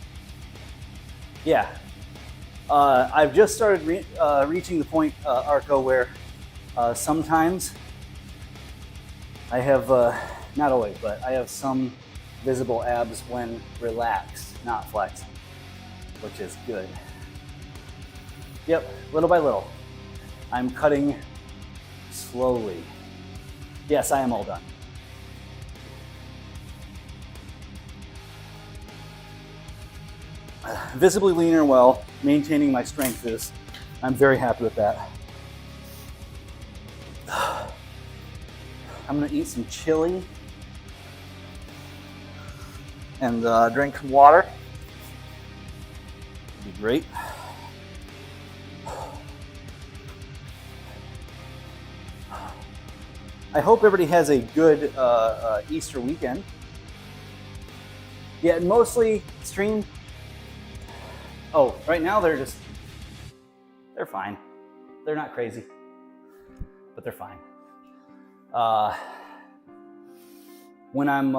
A: Yeah. I've just started reaching the point, Arco, where sometimes I have, not always, but I have some visible abs when relaxed, not flexed, which is good. Yep, little by little. I'm cutting slowly. Yes, I am all done. Visibly leaner while maintaining my strength is, I'm very happy with that. I'm gonna eat some chili and drink some water. It'd be great. I hope everybody has a good Easter weekend. Yeah, mostly stream. Oh, right now they're fine. They're not crazy, but they're fine. When I'm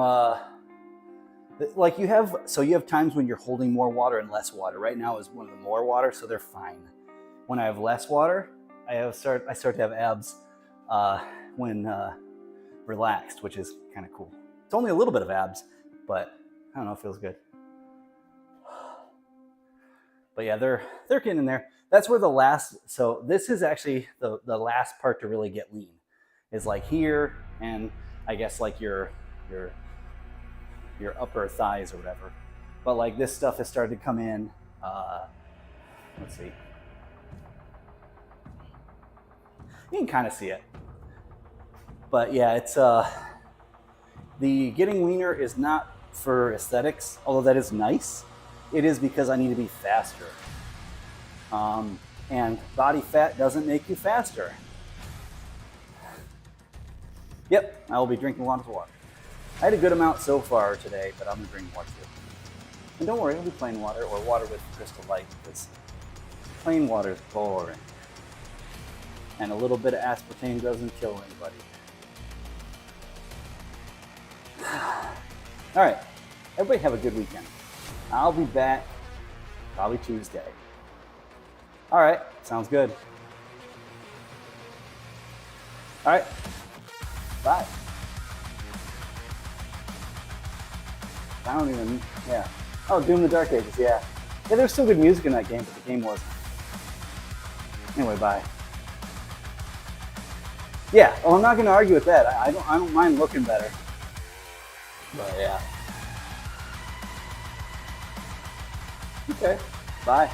A: like you have times when you're holding more water and less water. Right now is one of the more water, so they're fine. When I have less water, I start to have abs when relaxed, which is kind of cool. It's only a little bit of abs, but I don't know, it feels good. But yeah, they're getting in there. That's where so this is actually the last part to really get lean, is like here, and I guess like your upper thighs or whatever. But like this stuff has started to come in. Let's see. You can kind of see it. But yeah, it's the getting leaner is not for aesthetics, although that is nice. It is because I need to be faster. And body fat doesn't make you faster. Yep, I will be drinking lots of water. I had a good amount so far today, but I'm gonna drink more too. And don't worry, I'll be plain water or water with Crystal Light, because plain water is boring. And a little bit of aspartame doesn't kill anybody. All right, everybody have a good weekend. I'll be back probably Tuesday. All right, sounds good. All right, bye. I don't even, yeah. Oh, Doom the Dark Ages, yeah. Yeah, there's still good music in that game, but the game wasn't. Anyway, bye. Yeah, well, I'm not gonna argue with that. I don't mind looking better. But yeah. Okay, bye.